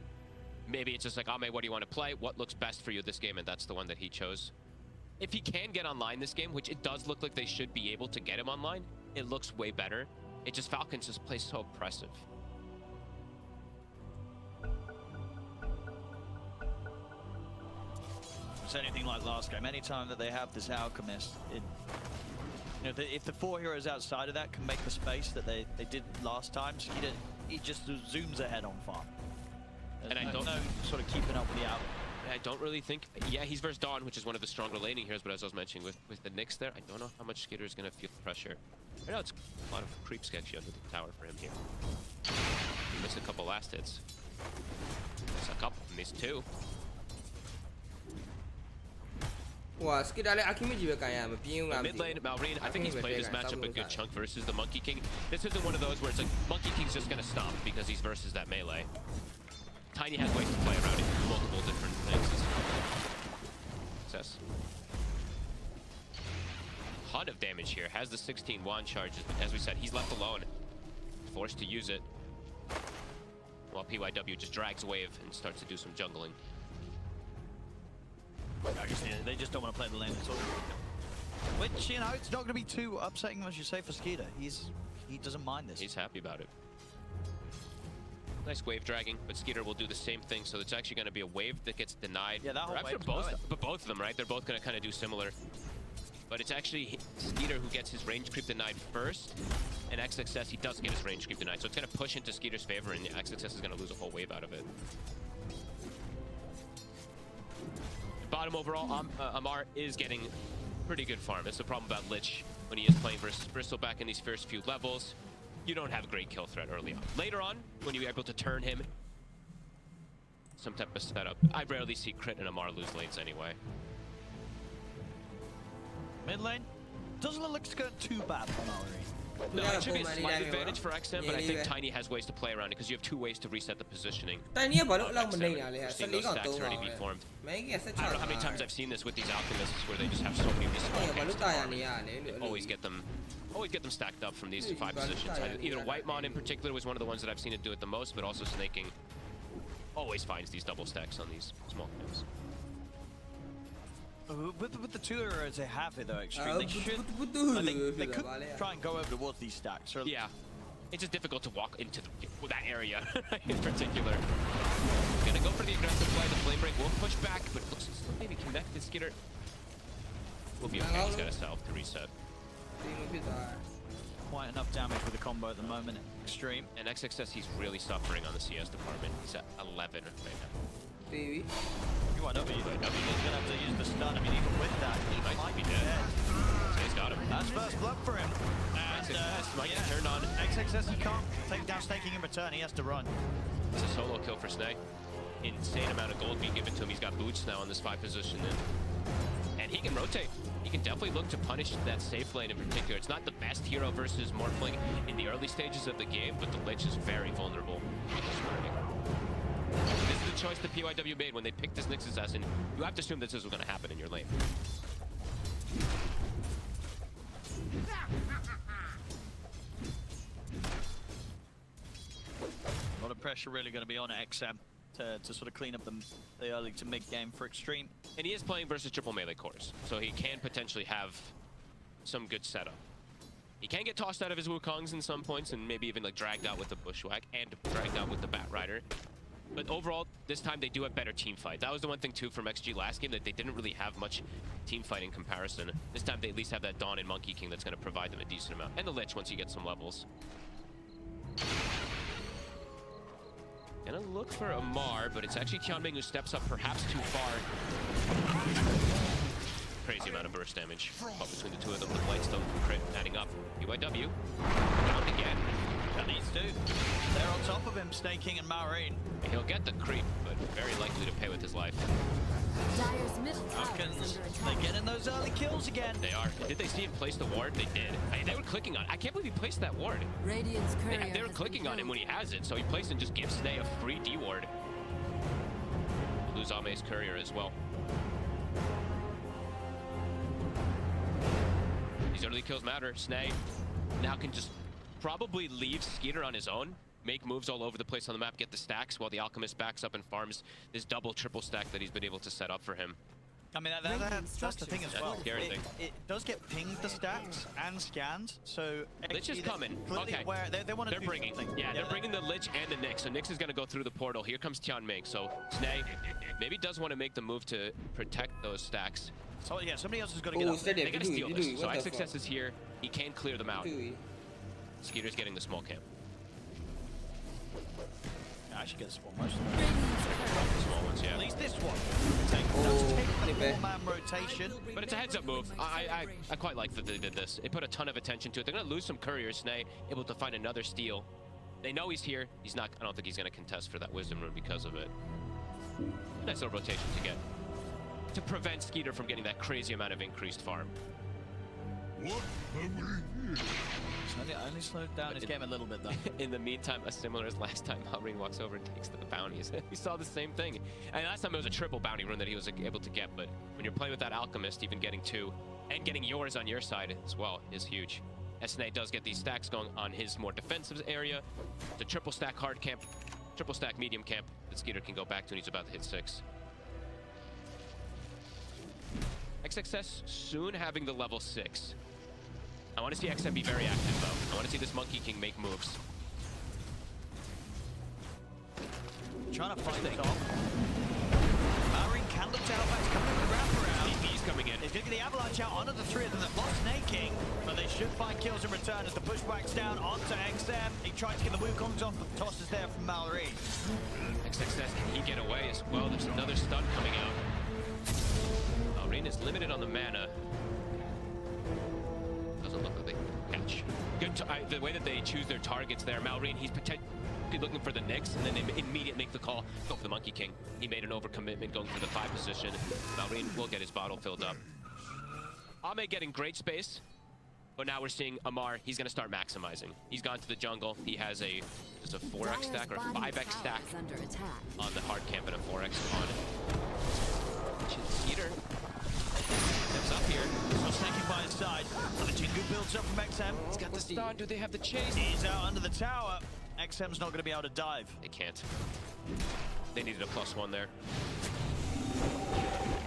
maybe it's just like, Ame, what do you want to play? What looks best for you this game? And that's the one that he chose. If he can get online this game, which it does look like they should be able to get him online, it looks way better. It just, Falcons just play so oppressive. It's anything like last game. Anytime that they have this Alchemist, if the four heroes outside of that can make the space that they did last time, he just zooms ahead on farm. There's and I don't know sort of keeping up with the Alchemist. I don't really think, yeah, he's versus Dawn, which is one of the stronger laning heroes, but as I was mentioning with the Nyx there, I don't know how much Skitter is going to feel the pressure. Right now it's a lot of creep sketchy under the tower for him here. He missed a couple last hits. Missed a couple, missed two. Mid lane, Malrine, I think he's played this matchup a good chunk versus the Monkey King. This isn't one of those where it's like, Monkey King's just going to stomp because he's versus that melee. Tiny has ways to play around it, multiple different things. Success. Ton of damage here, has the 16 wand charges, but as we said, he's left alone. Forced to use it. While PYW just drags a wave and starts to do some jungling. They just don't want to play the lane at all. Which, you know, it's not going to be too upsetting, as you say, for Skeeter. He doesn't mind this. He's happy about it. Nice wave dragging, but Skeeter will do the same thing, so it's actually going to be a wave that gets denied. Yeah, that whole wave. But both of them, right? They're both going to kind of do similar. But it's actually Skeeter who gets his range creep denied first, and XXS, he does get his range creep denied. So it's going to push into Skeeter's favor, and XXS is going to lose a whole wave out of it. Bottom overall, Amar is getting pretty good farm. That's the problem about Lich when he is playing versus Bristleback in these first few levels. You don't have a great kill threat early on. Later on, when you're able to turn him, some type of setup. I rarely see Crit and Amar lose lanes anyway. Mid lane doesn't look to go too bad for Mallory. No, it should be a slight advantage for XM, but I think Tiny has ways to play around it because you have two ways to reset the positioning. We've seen those stacks already be formed. I don't know how many times I've seen this with these Alchemists where they just have so many of these small camps. Always get them stacked up from these 5 positions. Either Whitemon in particular was one of the ones that I've seen it do it the most, but also Snaking always finds these double stacks on these small camps. With the two heroes they have it though, Extreme, they could try and go over towards these stacks. Or yeah, it's just difficult to walk into that area in particular. Gonna go for the aggressive play. The Flame Break will push back, but it looks still maybe connected. Skitter will be okay. He's got a self to reset. Quite enough damage with the combo at the moment. Extreme. And XXS, he's really suffering on the CS department. He's at 11 right now. You might not be. He's going to have to use the stun. I mean, even with that, he might be dead. So he's got him. That's first blood for him. And XXS might get turned on. XXS, he can't take down Snaking in return. He has to run. It's a solo kill for Snake. Insane amount of gold being given to him. He's got boots now on this 5 position. And he can rotate. He can definitely look to punish that safe lane in particular. It's not the best hero versus Morphling in the early stages of the game, but the Lich is very vulnerable. This is the choice the PYW made when they picked this Nyx Assassin. You have to assume this is going to happen in your lane. A lot of pressure really going to be on XM to sort of clean up the early to mid game for Extreme. And he is playing versus triple melee cores, so he can potentially have some good setup. He can get tossed out of his Wukongs in some points and maybe even like dragged out with the Bushwhack and dragged out with the Bat Rider. But overall, this time they do have better team fight. That was the one thing too from XG last game, that they didn't really have much team fight in comparison. This time they at least have that Dawn and Monkey King that's going to provide them a decent amount. And the Lich once you get some levels. Gonna look for Amar, but it's actually Tianming who steps up perhaps too far. Crazy amount of burst damage. But between the two of them, the Blightstone crit adding up. PYW down again. That needs to. They're on top of him, Snaking and Maureen. He'll get the creep, but very likely to pay with his life. Dyer's middle tower is Falcons, under they're attack. getting those early kills again. They are. Did they see him place the ward? They did. They were clicking on it. I can't believe he placed that ward. Radiant's courier They were has clicking been on him when killed. he has it, so he placed and just gives Snay a free D ward. We'll lose Ame's courier as well. These early kills matter. Snay now can just probably leave Skeeter on his own, make moves all over the place on the map, get the stacks while the Alchemist backs up and farms this double triple stack that he's been able to set up for him. I mean, that's the thing as well. Scary thing. It does get pinged the stacks and scanned, so Lich is coming. clearly Okay. aware- they want to do bringing. something. Yeah, they're bringing the Lich and the Nyx. So Nyx is going to go through the portal. Here comes Tianming. So Snay maybe does want to make the move to protect those stacks. So yeah, somebody else has got to get Oh, up. steady. They got to steal this. So What the XXS is here. He can clear them out. fuck? Skeeter's getting the small camp. Actually gets one most. The small ones, yeah. At least this one. Take the four-man rotation. But it's a heads-up move. I quite like that they did this. They put a ton of attention to it. They're going to lose some couriers. Snay able to find another steal. They know he's here. He's not. I don't think he's going to contest for that Wisdom Rune because of it. Nice little rotation to get to prevent Skeeter from getting that crazy amount of increased farm. Only slowed down his game a little bit though. In the meantime, as similar as last time, Maureen walks over and takes the bounties. We saw the same thing. And last time it was a triple bounty rune that he was able to get, but when you're playing with that Alchemist, even getting two, and getting yours on your side as well is huge. SNA does get these stacks going on his more defensive area. The triple stack hard camp, triple stack medium camp that Skeeter can go back to when he's about to hit 6. XXS soon having the level 6. I want to see XM be very active though. I want to see this Monkey King make moves. Trying to fight it off. Maureen can look to help out. He's coming with the wraparound. He's coming in. He's going to get the avalanche out onto the three of them that lost Snaking, but they should find kills in return as the pushback's down onto XM. He tries to get the Wukongs off, but the toss is there from Maureen. XXS, can he get away as well? There's another stun coming out. Maureen is limited on the mana. Doesn't look like they can catch. Good. The way that they choose their targets there, Maureen, he's potentially looking for the Nyx, and then they immediately make the call, go for the Monkey King. He made an overcommitment going for the 5 position. Maureen will get his bottle filled up. Ame getting great space, but now we're seeing Amar. He's going to start maximizing. He's gone to the jungle. He has just a 4x stack or a 5x stack Under attack. on the hard camp and a 4x on Skeeter. Steps up here. Still snaking by his side. And the Jingu builds up from XM. He's got the stun. Do they have the chase? He's out under the tower. XM's not going to be able to dive. They can't. They needed a +1 there.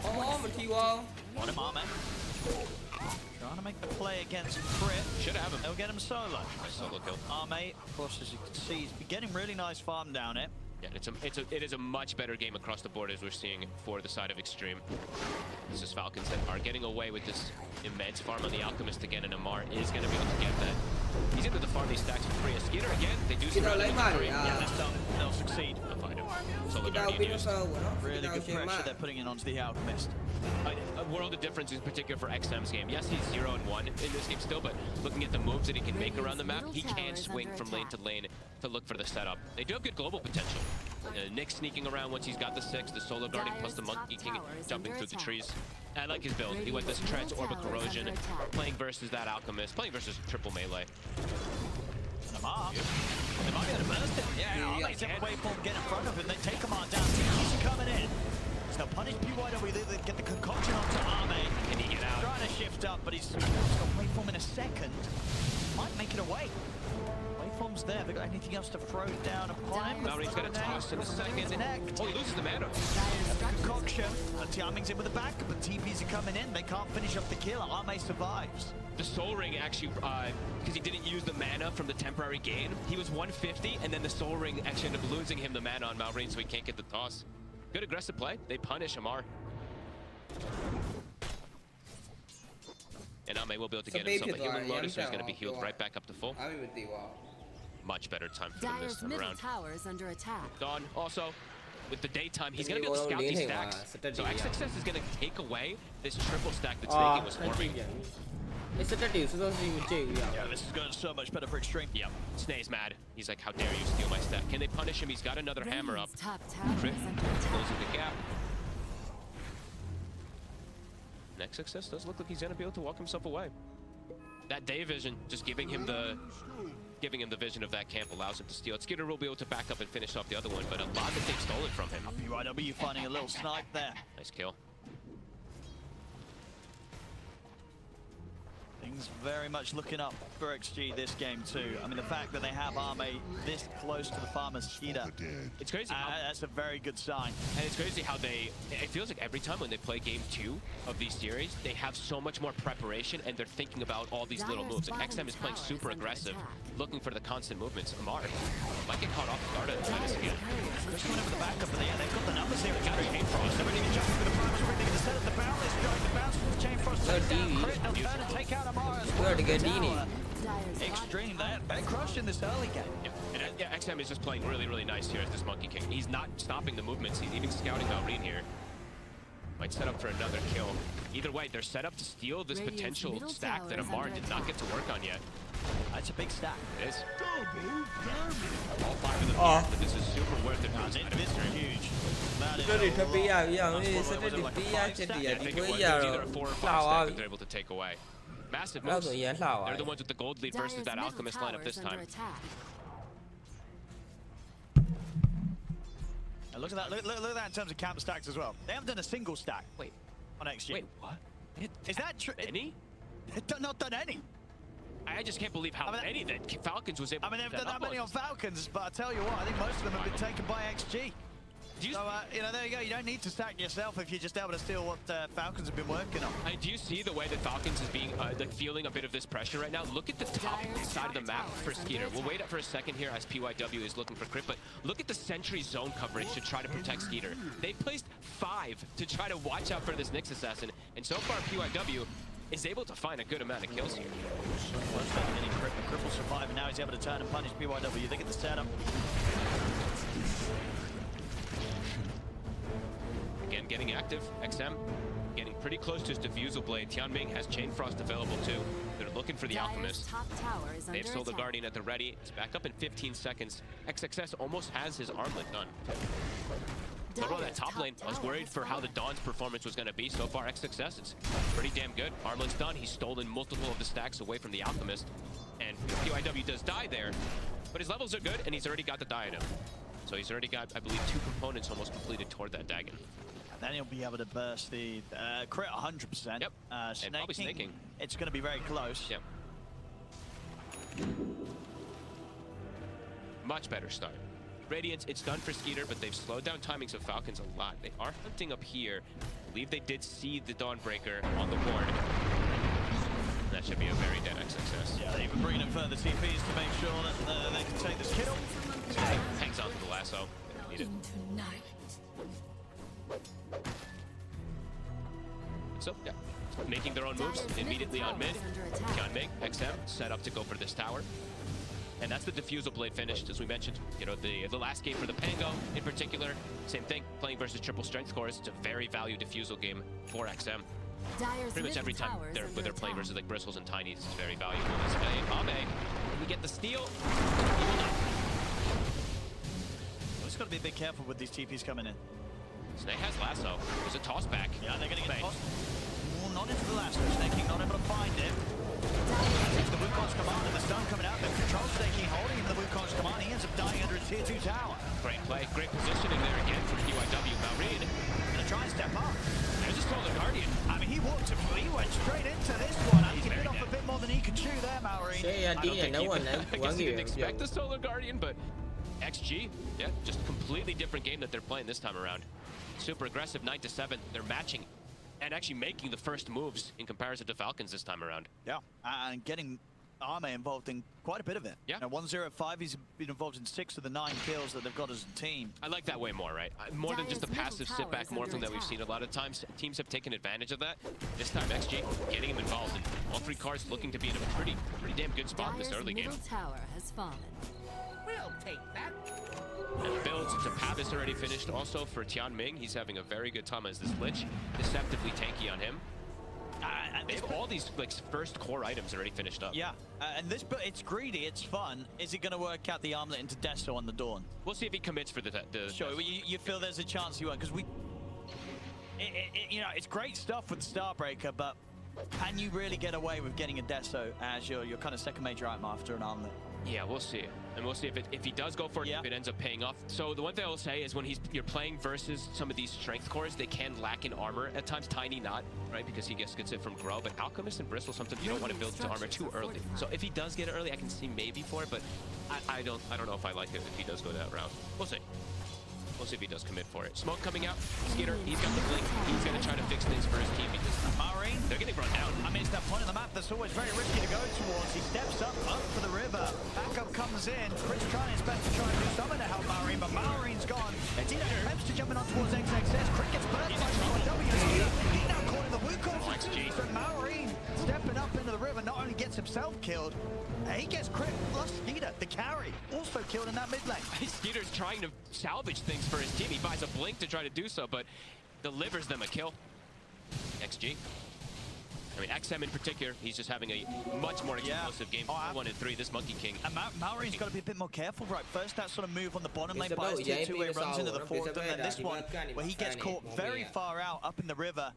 Oh, my T-Wall. On him, Ame. Trying to make the play against Crit. Should have him. They'll get him solo. Nice solo kill. Ame, of course, as you can see, he's been getting really nice farm down it. Yeah, it is a much better game across the board as we're seeing for the side of Extreme. This is Falcons that are getting away with this immense farm on the Alchemist again, and Amar is going to be able to get that. He's into the farm these stacks for free. A Skeeter again, they do surround him with free. Yeah, this time they'll succeed. They'll find him. Solo Guardian used. Really good pressure they're putting in onto the Alchemist. A world of difference in particular for XM's game. Yes, he's 0-1 in this game still, but looking at the moves that he can make around the map, he can swing from lane to lane to look for the setup. They do have good global potential. Nick sneaking around once he's got the 6, the Solo Guardian plus the Monkey King jumping through the trees. I like his build. He went this Trench, Orbital Corrosion, playing versus that Alchemist, playing versus triple melee. Amar. They might be able to burst him. Yeah, Arme's in waveform, get in front of him. They take Amar down. He's coming in. So they'll punish PYW. They get the concoction onto Arme. Can he get out? Trying to shift up, but he's got waveform in a second. Might make it away. Waveform's there. They got anything else to throw down upon him? Now he's got a toss in a second. Oh, he loses the mana. Concoction. Tiaming's in with the back, but TPs are coming in. They can't finish up the kill. Arme survives. The Soul Ring actually, because he didn't use the mana from the temporary gain, he was 150, and then the Soul Ring actually ended up losing him the mana on Malrine, so he can't get the toss. Good aggressive play. They punish Amar. And Ame will be able to get himself a healing lotus, so he's going to be healed right back up to full. Much better time for him this time around. Towers under attack. Dawn also, with the daytime, he's going to be able to scout these stacks. So XXS is going to take away this triple stack that Snaking was forming. Yeah, this is going so much better for Extreme. Yep. Snae's mad. He's like, how dare you steal my stack? Can they punish him? He's got another hammer up. Crit, closing the gap. Next success does look like he's going to be able to walk himself away. That day vision, just giving him the vision of that camp allows him to steal it. Skitter will be able to back up and finish off the other one, but a lot that they've stolen from him. PYW finding a little snipe there. Nice kill. Things very much looking up for XG this game too. I mean, the fact that they have Arme this close to the Farmer's Skeeter, it's crazy. That's a very good sign. And it's crazy how it feels like every time when they play game 2 of these series, they have so much more preparation and they're thinking about all these little moves. Like XM is playing super aggressive, looking for the constant movements. Amar might get caught off guard at this again. Just went over the backup, but they've got the numbers here. It's great. Chainfrost. They're ready to jump for the primers. They're ready to set up the bounce. The bounce from the Chainfrost. Crit, they'll turn and take out Amar as well. Extreme, they're crushing this early game. Yeah, XM is just playing really, really nice here as this Monkey King. He's not stopping the movements. He's even scouting Malrine here. Might set up for another kill. Either way, they're set up to steal this potential stack that Amar did not get to work on yet. That's a big stack. It is. All 5 of them here, but this is super worth it. This is huge. That is either a 4 or 5 stack that they're able to take away. Massive moves. They're the ones with the gold lead versus that Alchemist lineup this time. And look at that! Look at that in terms of camp stacks as well. They haven't done a single stack. Wait, on XG. Wait, what? Is that true? Any? They've not done any. I just can't believe how many that Falcons was able. I mean, they've done that many on Falcons, but I tell you what, I think most of them have been taken by XG. So, you know, there you go. You don't need to stack yourself if you're just able to steal what Falcons have been working on. Do you see the way that Falcons is being, feeling a bit of this pressure right now? Look at the top side of the map for Skeeter. We'll wait up for a second here as PYW is looking for crit, but look at the sentry zone coverage to try to protect Skeeter. They placed 5 to try to watch out for this Nyx Assassin, and so far PYW is able to find a good amount of kills here. Cripple survived, and now he's able to turn and punish PYW. They get the setup. Again, getting active. XM getting pretty close to his Diffusal Blade. Tianming has Chain Frost available too. They're looking for the Alchemist. They've sold the Guardian at the ready. It's back up in 15 seconds. XXS almost has his armlet done. Over on that top lane, I was worried for how the Dawn's performance was going to be. So far, XXS is pretty damn good. Armlet's done. He's stolen multiple of the stacks away from the Alchemist. And PYW does die there, but his levels are good, and he's already got the Diadem. So he's already got, I believe, 2 components almost completed toward that Dagon. And then he'll be able to burst the crit 100%. Yep, and probably snaking. It's going to be very close. Yep. Much better start. Radiance, it's done for Skeeter, but they've slowed down timings of Falcons a lot. They are hunting up here. I believe they did see the Dawnbreaker on the ward. That should be a very dead XXS. Yeah, they've been bringing in further TPs to make sure that they can take this kill. Hangs on to the lasso. Need it. So, yeah, making their own moves immediately on mid. Tianming, XM, set up to go for this tower. And that's the Diffusal Blade finished, as we mentioned. You know, the last game for the Pango, in particular, same thing. Playing versus triple strength cores, it's a very value Diffusal game for XM. Pretty much every time they're playing versus like Bristles and Tinies, it's very valuable. This day, Abe, can we get the steal? He will not. We've just got to be a bit careful with these TPs coming in. Snake has lasso. There's a toss back. Yeah, they're going to get tossed. Well, not into the lasso. Snake King not able to find it. It's the Wukong's command and the stun coming out. The control Snake King holding him. The Wukong's command. He ends up dying under a tier 2 tower. Great play. Great positioning there again from PYW. Malrine Gonna try and step up. there's a Solar Guardian. I mean, he went straight into this one. He bit off a bit more than he could chew there, Malrine. I guess he didn't expect the Solar Guardian, but XG, yeah, just a completely different game that they're playing this time around. Super aggressive, 9-7. They're matching and actually making the first moves in comparison to Falcons this time around. Yeah, and getting Arme involved in quite a bit of it. Yeah. Now, 1-0-5, he's been involved in 6 of the 9 kills that they've got as a team. I like that way more, right? More than just a passive sit-back morphing that we've seen a lot of times. Teams have taken advantage of that. This time, XG getting him involved, and all 3 cards looking to be in a pretty damn good spot in this early game. Middle tower has fallen. We'll take that. And builds to Pavis already finished also for Tianming. He's having a very good time as this Lich. Deceptively tanky on him. They've all these like first core items already finished up. Yeah, and this, but it's greedy, it's fun. Is it going to work out the armlet into Desto on the Dawn? We'll see if he commits for the Sure, you feel there's a chance he won't, because you know, it's great stuff with Starbreaker, but can you really get away with getting a Desto as your kind of second major item after an armlet? Yeah, we'll see. And we'll see if he does go for it, if it ends up paying off. So the one thing I will say is when you're playing versus some of these strength cores, they can lack in armor at times. Tiny not, right? Because he gets it from Grow. But Alchemist and Bristle, sometimes you don't want to build his armor too early. So if he does get it early, I can see maybe for it, but I don't know if I like it if he does go that route. We'll see. We'll see if he does commit for it. Smoke coming out. Skitter, he's got the blink. He's going to try to fix things for his team because Marine, they're getting run down. I mean, it's that point of the map that's always very risky to go towards. He steps up for the river. Backup comes in. Chris trying his best to try and do something to help Marine, but Marine's gone. Dino attempts to jump in on towards XXS. Cricket's burst by PYW. He now caught in the Wukong. So Marine stepping up into the river not only gets himself killed, he gets crit plus Skeeter, the carry, also killed in that mid lane. Skeeter's trying to salvage things for his team. He buys a blink to try to do so, but delivers them a kill. XG. I mean, XM in particular, he's just having a much more explosive game. 1 and 3, this Monkey King. And Malraine's got to be a bit more careful, right? First, that sort of move on the bottom lane by his tier 2 where he runs into the fort, and then this one where he gets caught very far out up in the river.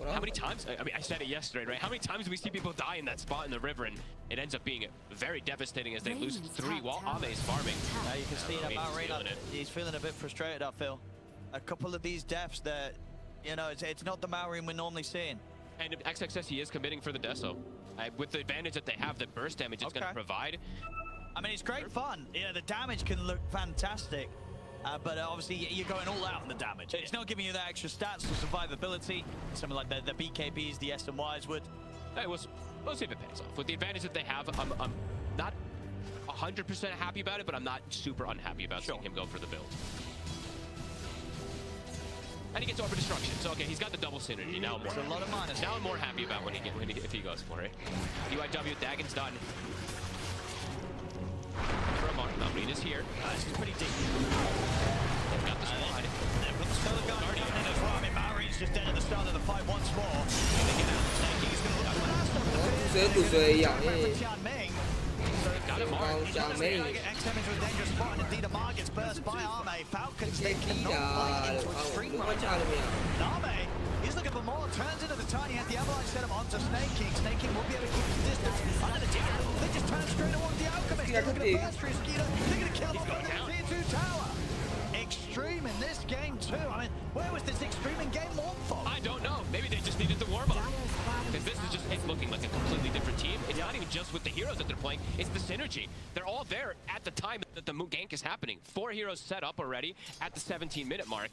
How many times? I mean, I said it yesterday, right? How many times do we see people die in that spot in the river, and it ends up being very devastating as they lose 3 while Ame's farming. Now you can see that Malraine, he's feeling a bit frustrated, I feel. A couple of these deaths that, you know, it's not the Malraine we're normally seeing. And XXS, he is committing for the Deso. With the advantage that they have, the burst damage it's going to provide. I mean, it's great fun. You know, the damage can look fantastic. But obviously, you're going all out on the damage. It's not giving you that extra stats for survivability. Something like the BKBs, the SMYs would. Hey, we'll see if it pays off. With the advantage that they have, I'm not 100% happy about it, but I'm not super unhappy about seeing him go for the build. And he gets over destruction. So okay, he's got the double synergy. Now I'm more. It's a lot of minus. Now I'm more happy about if he goes for it. UIW Dagon's done. Malrine is here. This is pretty deep. They've got the squad. They've got the Solar Guardian in as well. I mean, Malraine's just dead at the start of the fight once more. They get out. He's going to look for Tianming. So they've got him marked. He's going to get XM into a dangerous spot, and indeed Amar gets burst by Arme. Falcons, they cannot fight into extreme right now. Arme, he's looking for more, turns into the tiny head. The Avalanche set him onto Snake King. Snake King will be able to keep his distance. Under the tier, they just turn straight towards the Alchemist. They're looking to burst through Skeeter. They're going to kill him on the tier 2 tower. Extreme in this game too. I mean, where was this extreme in game 1 for? I don't know. Maybe they just needed the warm up. Because this is just looking like a completely different team. It's not even just with the heroes that they're playing. It's the synergy. They're all there at the time that the gank is happening. 4 heroes set up already at the 17-minute mark.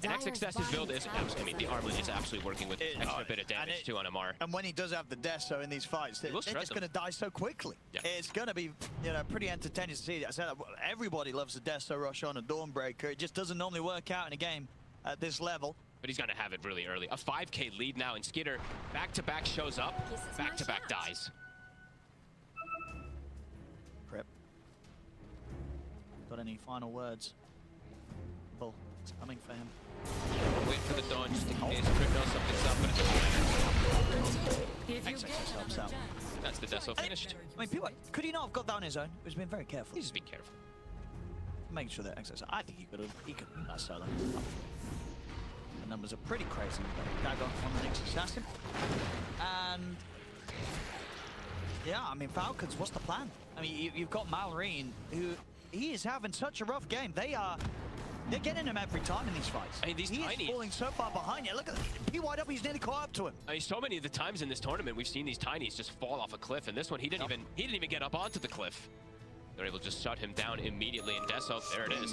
And XXS's build is, I mean, the armlet is absolutely working with extra bit of damage too on Amar. And when he does have the Deso in these fights, they're just going to die so quickly. Yeah. It's going to be, you know, pretty entertaining to see. I said everybody loves the Deso rush on a Dawnbreaker. It just doesn't normally work out in a game at this level. But he's going to have it really early. A 5k lead now, and Skitter back-to-back shows up, back-to-back dies. Crip. Got any final words? Bull, it's coming for him. Wait for the dawn just in case Crip knows something's up, but it doesn't matter. XXS helps out. That's the Deso finished. I mean, could he not have got that on his own? He's been very careful. He's just being careful. Make sure that access. I think he could win that solo. The numbers are pretty crazy. Dagger on the next assassin. And yeah, I mean, Falcons, what's the plan? I mean, you've got Malrine, who he is having such a rough game. They're getting him every time in these fights. I mean, these he tinies is falling so far behind you. Look at PYW's nearly caught up to him. I mean, so many of the times in this tournament, we've seen these tinies just fall off a cliff, and this one, he didn't even get up onto the cliff. They're able to just shut him down immediately, and Deso, there it is.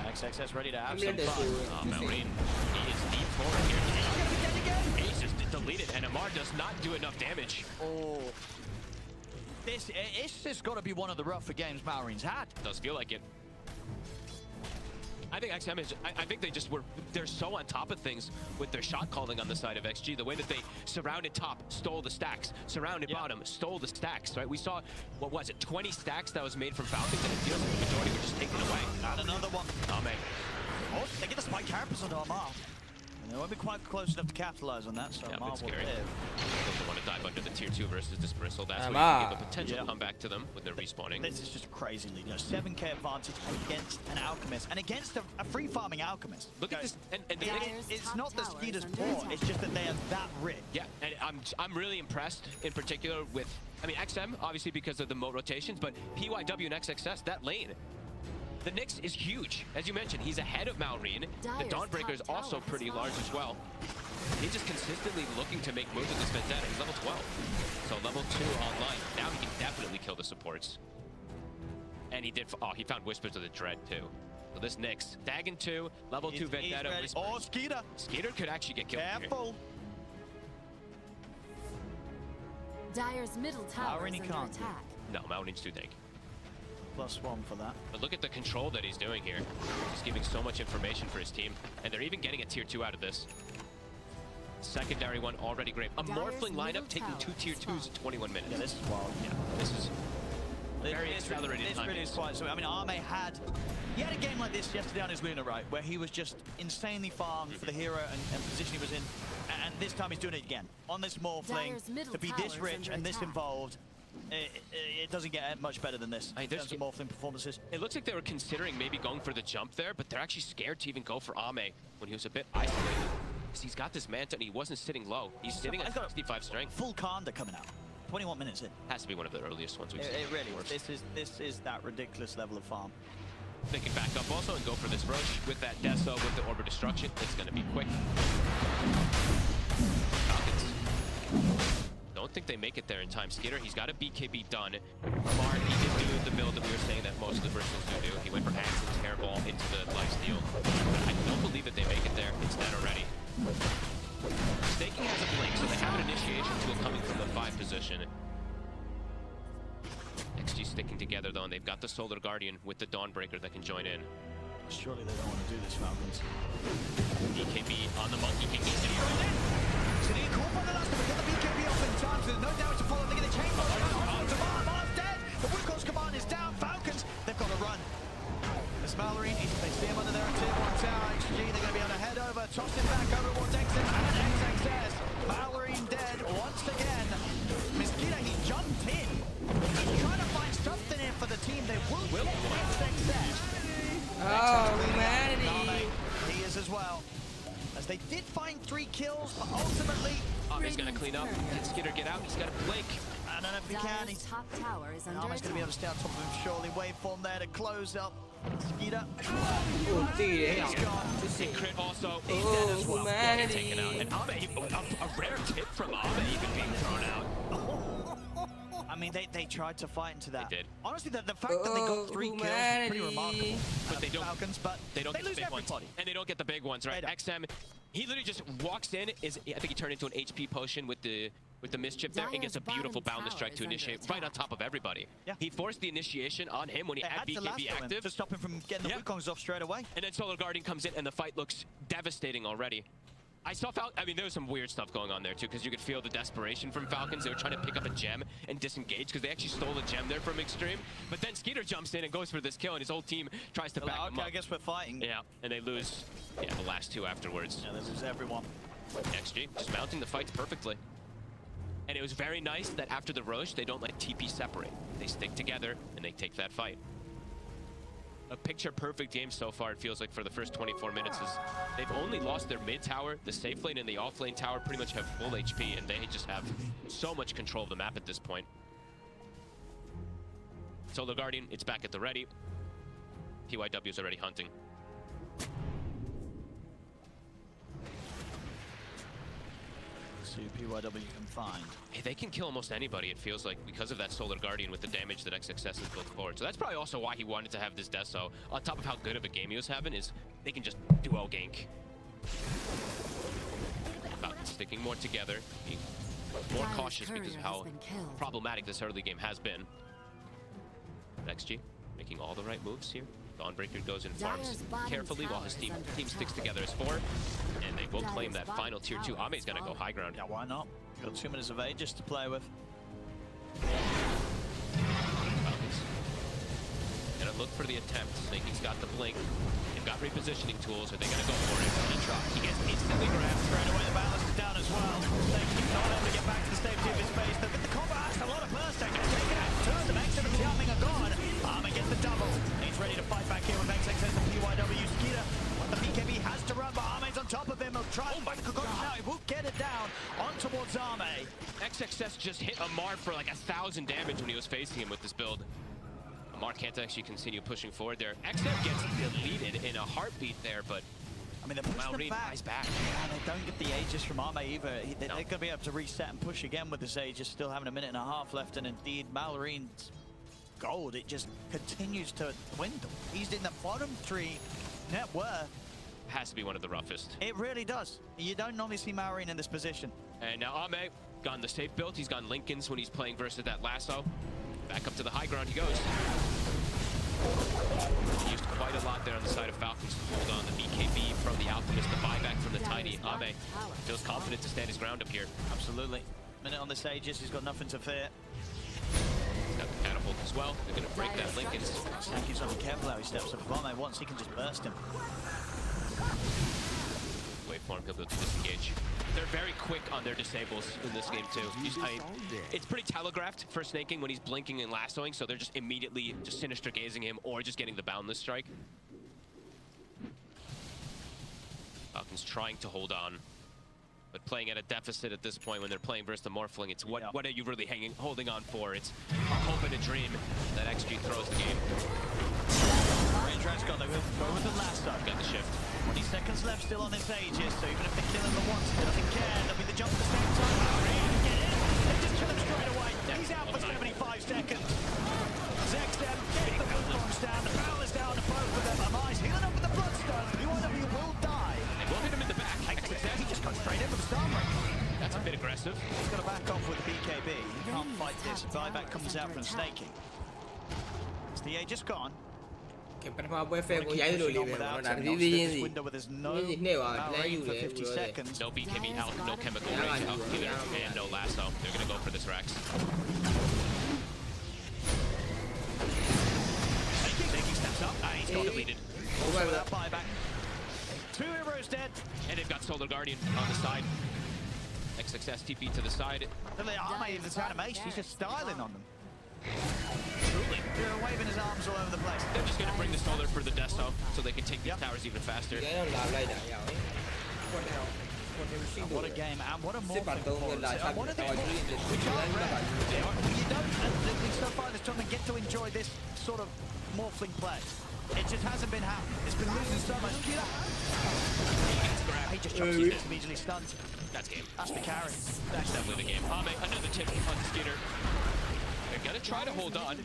XXS ready to have some fun. Oh, Malrine, he is deep forward here. He's just deleted, and MMR does not do enough damage. Oh. This has got to be one of the rougher games Malrine's had. Does feel like it. I think XM is, I think they're so on top of things with their shot calling on the side of XG. The way that they surrounded top, stole the stacks, surrounded bottom, stole the stacks, right? We saw, what was it, 20 stacks that was made from Falcons, and it feels like the majority were just taken away. And another one. Ame. Oh, they get the spike carapace onto Amar. They won't be quite close enough to capitalize on that, so Yeah, Amar but will scary. live. Doesn't want to dive under the tier 2 versus this Bristle. That's where you can give a potential comeback to them when they're respawning. This is just crazy lead. 7k advantage against an Alchemist, and against a free farming Alchemist. Look at this, and it's not the Skeeter's poor, it's just that they are that rich. yeah, and I'm really impressed in particular with, I mean, XM, obviously because of the moat rotations, but PYW and XXS, that lane. The Nyx is huge. As you mentioned, he's ahead of Malrine. The Dawnbreaker is also pretty large as well. He's just consistently looking to make moves with this Vendetta. He's level 12. So level 2 online. Now he can definitely kill the supports. And he did, he found Whispers of the Dread too. So this Nyx, Dagon 2, level 2 Vendetta. Oh, Skeeter! Skeeter could actually get killed. Careful! Dire's middle tower is under can't. attack. No, Malrine's too dank. +1 for that. But look at the control that he's doing here. He's giving so much information for his team. And they're even getting a tier 2 out of this. Secondary one already great. A Morphling lineup taking 2 tier 2s in 21 minutes. Yeah, this is wild. Yeah, this is very accelerated This time. really is quite so. I mean, Ame had a game like this yesterday on his Luna, right, where he was just insanely farmed for the hero and position he was in. And this time he's doing it again. On this Morphling, to be this rich and this involved, it doesn't get much better than this in terms of Morphling performances. It looks like they were considering maybe going for the jump there, but they're actually scared to even go for Ame when he was a bit isolated. Because he's got this Manta and he wasn't sitting low. He's sitting at 65 strength. Full Kanda coming out. 21 minutes in. Has to be one of the earliest ones we've seen. It really is. This is that ridiculous level of farm. They can back up also and go for this Roche with that Deso, with the Orb of Destruction. It's going to be quick. Falcons. Don't think they make it there in time. Skitter, he's got a BKB done. Mark, he did do the build that we were saying that most of the Bristles do. He went for Axe and Hairball into the lifesteal. I don't believe that they make it there. It's dead already. Staking has a blink, so they have an initiation tool coming from the 5 position. XG sticking together though, and they've got the Solar Guardian with the Dawnbreaker that can join in. Surely they don't want to do this, Falcons. BKB on the Monkey King. He's gonna be right in. He's gonna get caught by the last of it. Get the BKB off in time, so there's no damage to follow. They're gonna change. Mar's dead. The Wukong's command is down. Falcons, they've got to run. This Malrine, they see him under there at tier 1 tower. XG, they're going to be able to head over, toss him back over towards XM and XXS. Malrine dead once again. Mosquito, he jumped in. He's trying to find something in for the team. They will get XXS. Oh, humanity. He is as well. As they did find 3 kills, but ultimately... He's going to clean up. Let Skitter get out. He's got to blink. I don't know if he can. Dire's top tower is under Arma's going to be able to stay on top of him, surely. Waveform there to close up. Skeeter. He's gone. Crit also. He's dead as well. Humanity. Taken out. And Ame, a rare tip from Ame even being thrown out. I mean, they tried to fight into that. They did. Honestly, the fact that they got 3 kills is pretty remarkable. But they don't. Falcons, but they don't get lose the big ones. everybody. And they don't get the big ones, right? XM, he literally just walks in. I think he turned into an HP potion with the mischief there and gets a beautiful boundless strike to initiate right on top of everybody. Yeah. He forced the initiation on him when he had BKB active to stop him from getting the Wukongs off straight away. And then Solar Guardian comes in and the fight looks devastating already. I saw I mean, there was some weird stuff going on there too, because you could feel the desperation from Falcons. They were trying to pick up a gem and disengage because they actually stole a gem there from Extreme. But then Skeeter jumps in and goes for this kill, and his whole team tries to back him up. I guess we're fighting. Yeah, and they lose the last 2 afterwards. Yeah, this is everyone. XG just mounting the fights perfectly. And it was very nice that after the Roche, they don't let TP separate. They stick together and they take that fight. a picture-perfect game so far, it feels like, for the first 24 minutes. Is they've only lost their mid tower. The safe lane and the off lane tower pretty much have full HP, and they just have so much control of the map at this point. Solar Guardian, it's back at the ready. PYW is already hunting. See who PYW can find. Hey, they can kill almost anybody, it feels like, because of that Solar Guardian with the damage that XXS has built forward. So that's probably also why he wanted to have this Deso. On top of how good of a game he was having, is they can just duo gank. About sticking more together, being more cautious because of how problematic this early game has been. XG making all the right moves here. Dawnbreaker goes in farms carefully while his team sticks together as 4. And they will claim that final tier 2. Ame's gonna go high ground. Yeah, why not? Got 2 minutes of Aegis to play with. Gonna look for the attempt. Snaky's got the blink. They've got repositioning tools. Are they gonna go for it? He gets instantly grabbed. Straight away the balance is down as well. Snaky not able to get back to the safety of his base. The combat has a lot of burst. They can take it out. Turn the X and the Tiaming are gone. Ame gets the double. He's ready to fight back here with XXS and PYW. Skeeter. The BKB has to run, but Ame's on top of him. He'll try and fight the Kokoto now. He will get it down on towards Ame. XXS just hit Amar for like 1,000 damage when he was facing him with this build. Amar can't actually continue pushing forward there. XF gets deleted in a heartbeat there, but I mean, they're pushing back. Yeah, they don't get the Aegis from Ame either. They're going to be able to reset and push again with this Aegis, still having 1.5 minutes left, and indeed, Malorine's gold, it just continues to dwindle. He's in the bottom 3 net worth. Has to be one of the roughest. It really does. You don't normally see Malorine in this position. And now Ame gone the safe build. He's gone Lincoln's when he's playing versus that lasso. Back up to the high ground he goes. He used quite a lot there on the side of Falcons to hold on the BKB from the Alchemist, the buyback from the Tiny. Ame feels confident to stand his ground up here. Absolutely. Minute on this Aegis, he's got nothing to fear. He's got the catapult as well. They're going to break that Lincoln's. Snaky's got to be careful how he steps up. If Ame wants, he can just burst him. Wait for him, he'll be able to disengage. They're very quick on their disables in this game too. It's pretty telegraphed for snaking when he's blinking and lassoing, so they're just immediately just sinister gazing him or just getting the boundless strike. Falcon's trying to hold on, but playing at a deficit at this point when they're playing versus the Morphling. It's what are you really holding on for? It's a hope and a dream that XG throws the game. Range Rat's got the go with the lasso. Got the shift. 20 seconds left still on his Aegis, so even if they kill him at once, he doesn't care. There'll be the jump at the same time. Malorine, get in! They just kill him straight away. He's out for 75 seconds. Zexem gets the bombs down. The barrel is down to both of them. Amai's healing up with the Bloodstone. BYW will die. They will hit him in the back. He just got straight in with the Starbringer. That's a bit aggressive. He's got to back off with the BKB. He can't fight this. Buyback comes out from Snaky. It's the Aegis gone. ပထမပွဲဖဲကိုရိုက်လို့လေးပဲပေါ့နော်ဒါတည်းသေးချင်းစီနှဲ့ပါလမ်းယူတယ် No BKB out, no chemical range out either, and no lasso. They're gonna go for this Rex. Snaky steps up. He's got deleted. Buyback. 2 heroes dead. And they've got Solar Guardian on the side. XXS TP to the side. Ame in this animation, he's just styling on them. Truly. They're waving his arms all over the place. They're just gonna bring the Solar for the Deso so they can take these towers even faster. What a game, and what a morphing performance. One of the we can't rest. You don't, so far in this tournament, get to enjoy this sort of morphling play. It just hasn't been happening. It's been losing so much. He just jumps in, immediately stunned. That's game. That's the carry. That's definitely the game. Ame, another tip on the Skeeter. They're gonna try to hold on.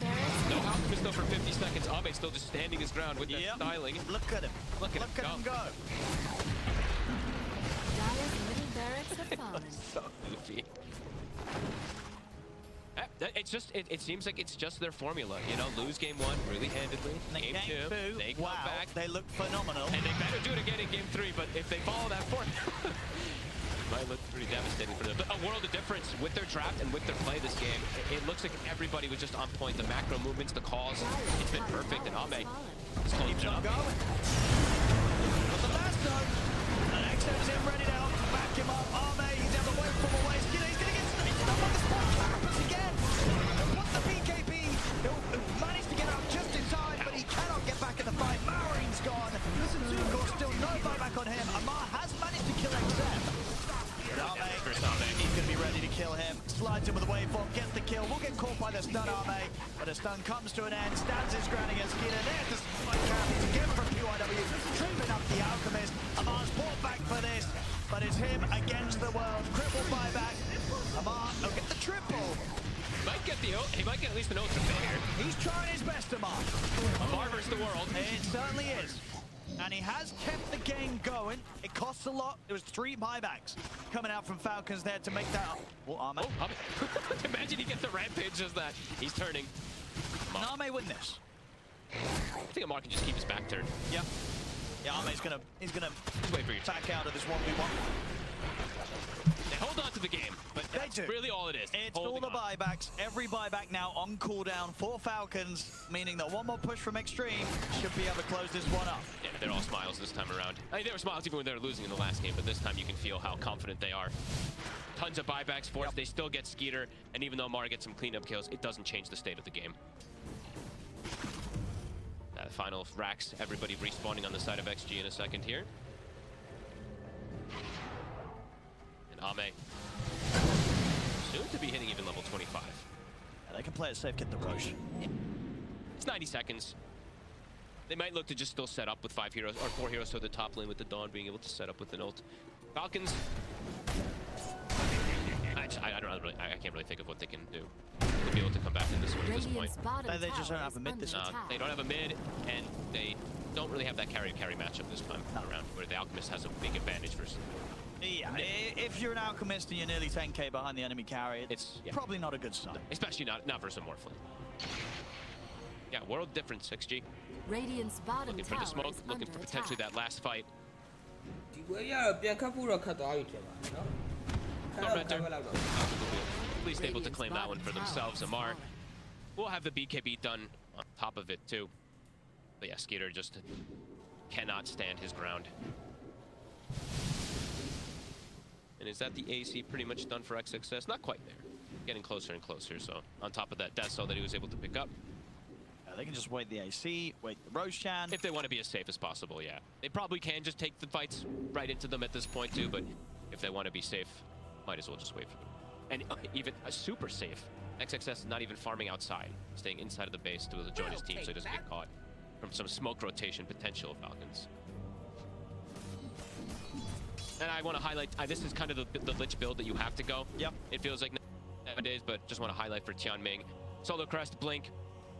No Alchemist though for 50 seconds. Ame still just standing his ground with that styling. Look at him. Look at him go. So goofy. It's just, it seems like it's just their formula, you know, lose game 1 really handedly, game 2, they come back. They look phenomenal. And they better do it again in game 3, but if they follow that formula, it might look pretty devastating for them. But a world of difference with their draft and with their play this game. It looks like everybody was just on point. The macro movements, the calls, it's been perfect, and Ame is closing it up. Going. But the last note, and XM's in ready now, back him up. Ame, he's never away from away. He's gonna get snaked up on the spot. Happens again. What the BKB? He'll manage to get out just in time, but he cannot get back in the fight. kill him. Slides in with a waveform, gets the kill. Will get caught by the stun Arme, but a stun comes to an end. Stands his ground against Skeeter. There's the spike carries again from PYW. Tripping up the Alchemist. Amar's brought back for this, but it's him against the world. Cripple buyback. Amar will get the triple. Might get the ult. He might get at least an ult to failure. He's trying his best, Amar. Amar versus the world. It certainly is. And he has kept the game going. It costs a lot. There was 3 buybacks coming out from Falcons there to make that up. Well, Arme. Oh, Arme. Imagine he gets the rampage just that. He's turning. Can Arme win this? I think Amar can just keep his back turned. Yeah. Yeah, Arme's gonna wait for your back out of this 1v1. They hold on to the game, but that's really all it is. It's all the buybacks. Every buyback now on cooldown for Falcons, meaning that one more push from Extreme should be able to close this one up. Yeah, they're all smiles this time around. I mean, they were smiles even when they were losing in the last game, but this time you can feel how confident they are. Tons of buybacks forced. They still get Skeeter, and even though Amar gets some cleanup kills, it doesn't change the state of the game. The final racks, everybody respawning on the side of XG in a second here. And Ame, soon to be hitting even level 25. Yeah, they can play it safe, get the rush. It's 90 seconds. They might look to just still set up with 5 heroes, or 4 heroes to the top lane with the Dawn being able to set up with an ult. Falcons, I can't really think of what they can do to be able to come back in this one at this point. They just don't have a mid this time. They don't have a mid, and they don't really have that carry-carry matchup this time around, where the Alchemist has a big advantage versus. Yeah, if you're an Alchemist and you're nearly 10k behind the enemy carry, it's probably not a good sign. Especially not versus a Morphling. Yeah, world difference, XG. Radiant's bottom looking for the smoke, looking for potentially that last fight. At least able to claim that one for themselves. Amar will have the BKB done on top of it too. But yeah, Skeeter just cannot stand his ground. And is that the AC pretty much done for XXS? Not quite there. Getting closer and closer, so on top of that Death Cell that he was able to pick up. They can just wait the AC, wait the Roshan. If they want to be as safe as possible, yeah. They probably can just take the fights right into them at this point too, but if they want to be safe, might as well just wait for them. And even a super safe, XXS not even farming outside, staying inside of the base to join his team so he doesn't get caught from some smoke rotation potential of Falcons. And I want to highlight, this is kind of the Lich build that you have to go. Yep. It feels like nowadays, but just want to highlight for Tianming. Solo Crest, Blink.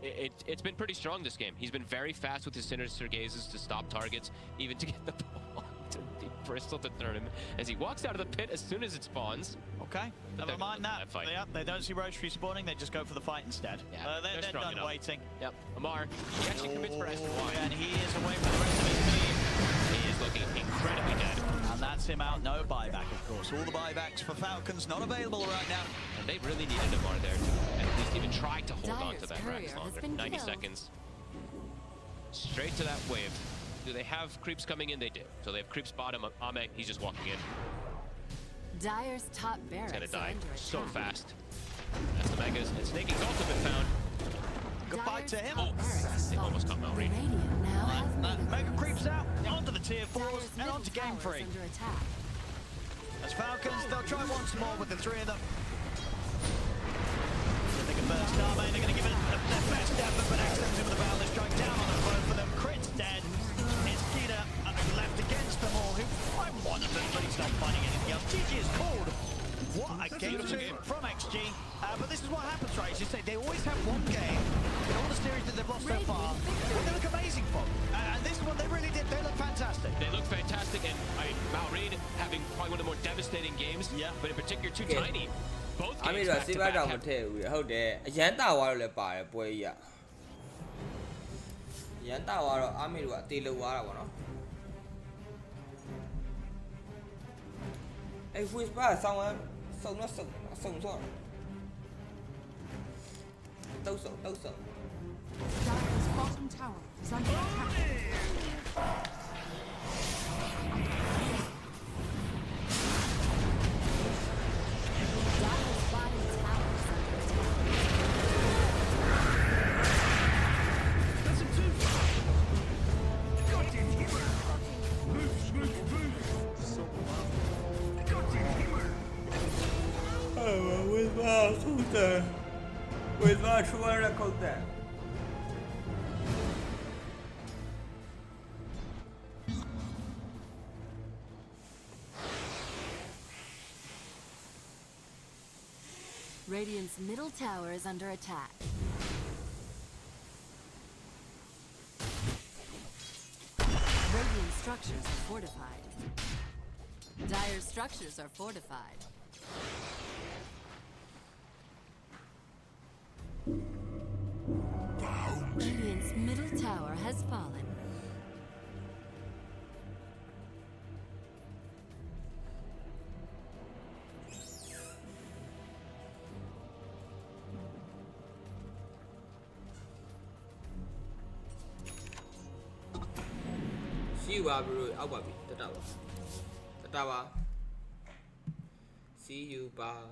It's been pretty strong this game. He's been very fast with his Sinister Gazes to stop targets, even to get the ball to the Bristol to turn him as he walks out of the pit as soon as it spawns. Okay, never mind that. They don't see Roche respawning, they just go for the fight instead. Yeah, they're done enough. Waiting. Yep, Amar, he actually commits for S1. And he is away from the rest of his team. He is looking incredibly dead. And that's him out, no buyback, of course. All the buybacks for Falcons not available right now. And they really needed Amar there to at least even try to hold on to that Rax longer. 90 seconds. Straight to that wave. Do they have creeps coming in? They did. So they have creeps bottom. Ame, he's just walking in. Dyer's top barracks He's gonna die so attack. fast. That's the Megas. And Snaking's ultimate found. Goodbye to him. Oh, they almost caught Malreed. Mega creeps out, onto the tier 4s, and onto game 3. As Falcons, they'll try once more with the 3 of them. They can burst Starman, they're going to give it their best effort, but accidentally with the barrel is strike down on them, both for them. Crit's dead. It's Skeeter left against them all, who I'm one of them, but he's not finding anything else. GG is called. What a game 2 from XG. But this is what happens, right? As you say, they always have one game in all the series that they've lost so far. Well, they look amazing for them. And this one, they really did. They look fantastic. They look fantastic, and Malreed having probably one of the more devastating games, but in particular, too tiny. Both games back to back. ဟုတ်တယ်အရန်တာဝါတော့လည်းပါတယ်ပွဲကြီးကအရန်တာဝါတော့အာမေတို့ကအသေးလောက်သွားတာပေါ့နော်အဲ့ Full ပါဆောင်းစုံတော့စုံဆော့တုတ်ဆော့ Dyer's bottom tower is under attack. Dyer's bottom tower is under attack. Radiant's middle tower is under attack. Radiant structures are fortified. Dire structures are fortified. Radiant's middle tower has fallen. See you, bro. I'll be. Tatawa. See you, bye.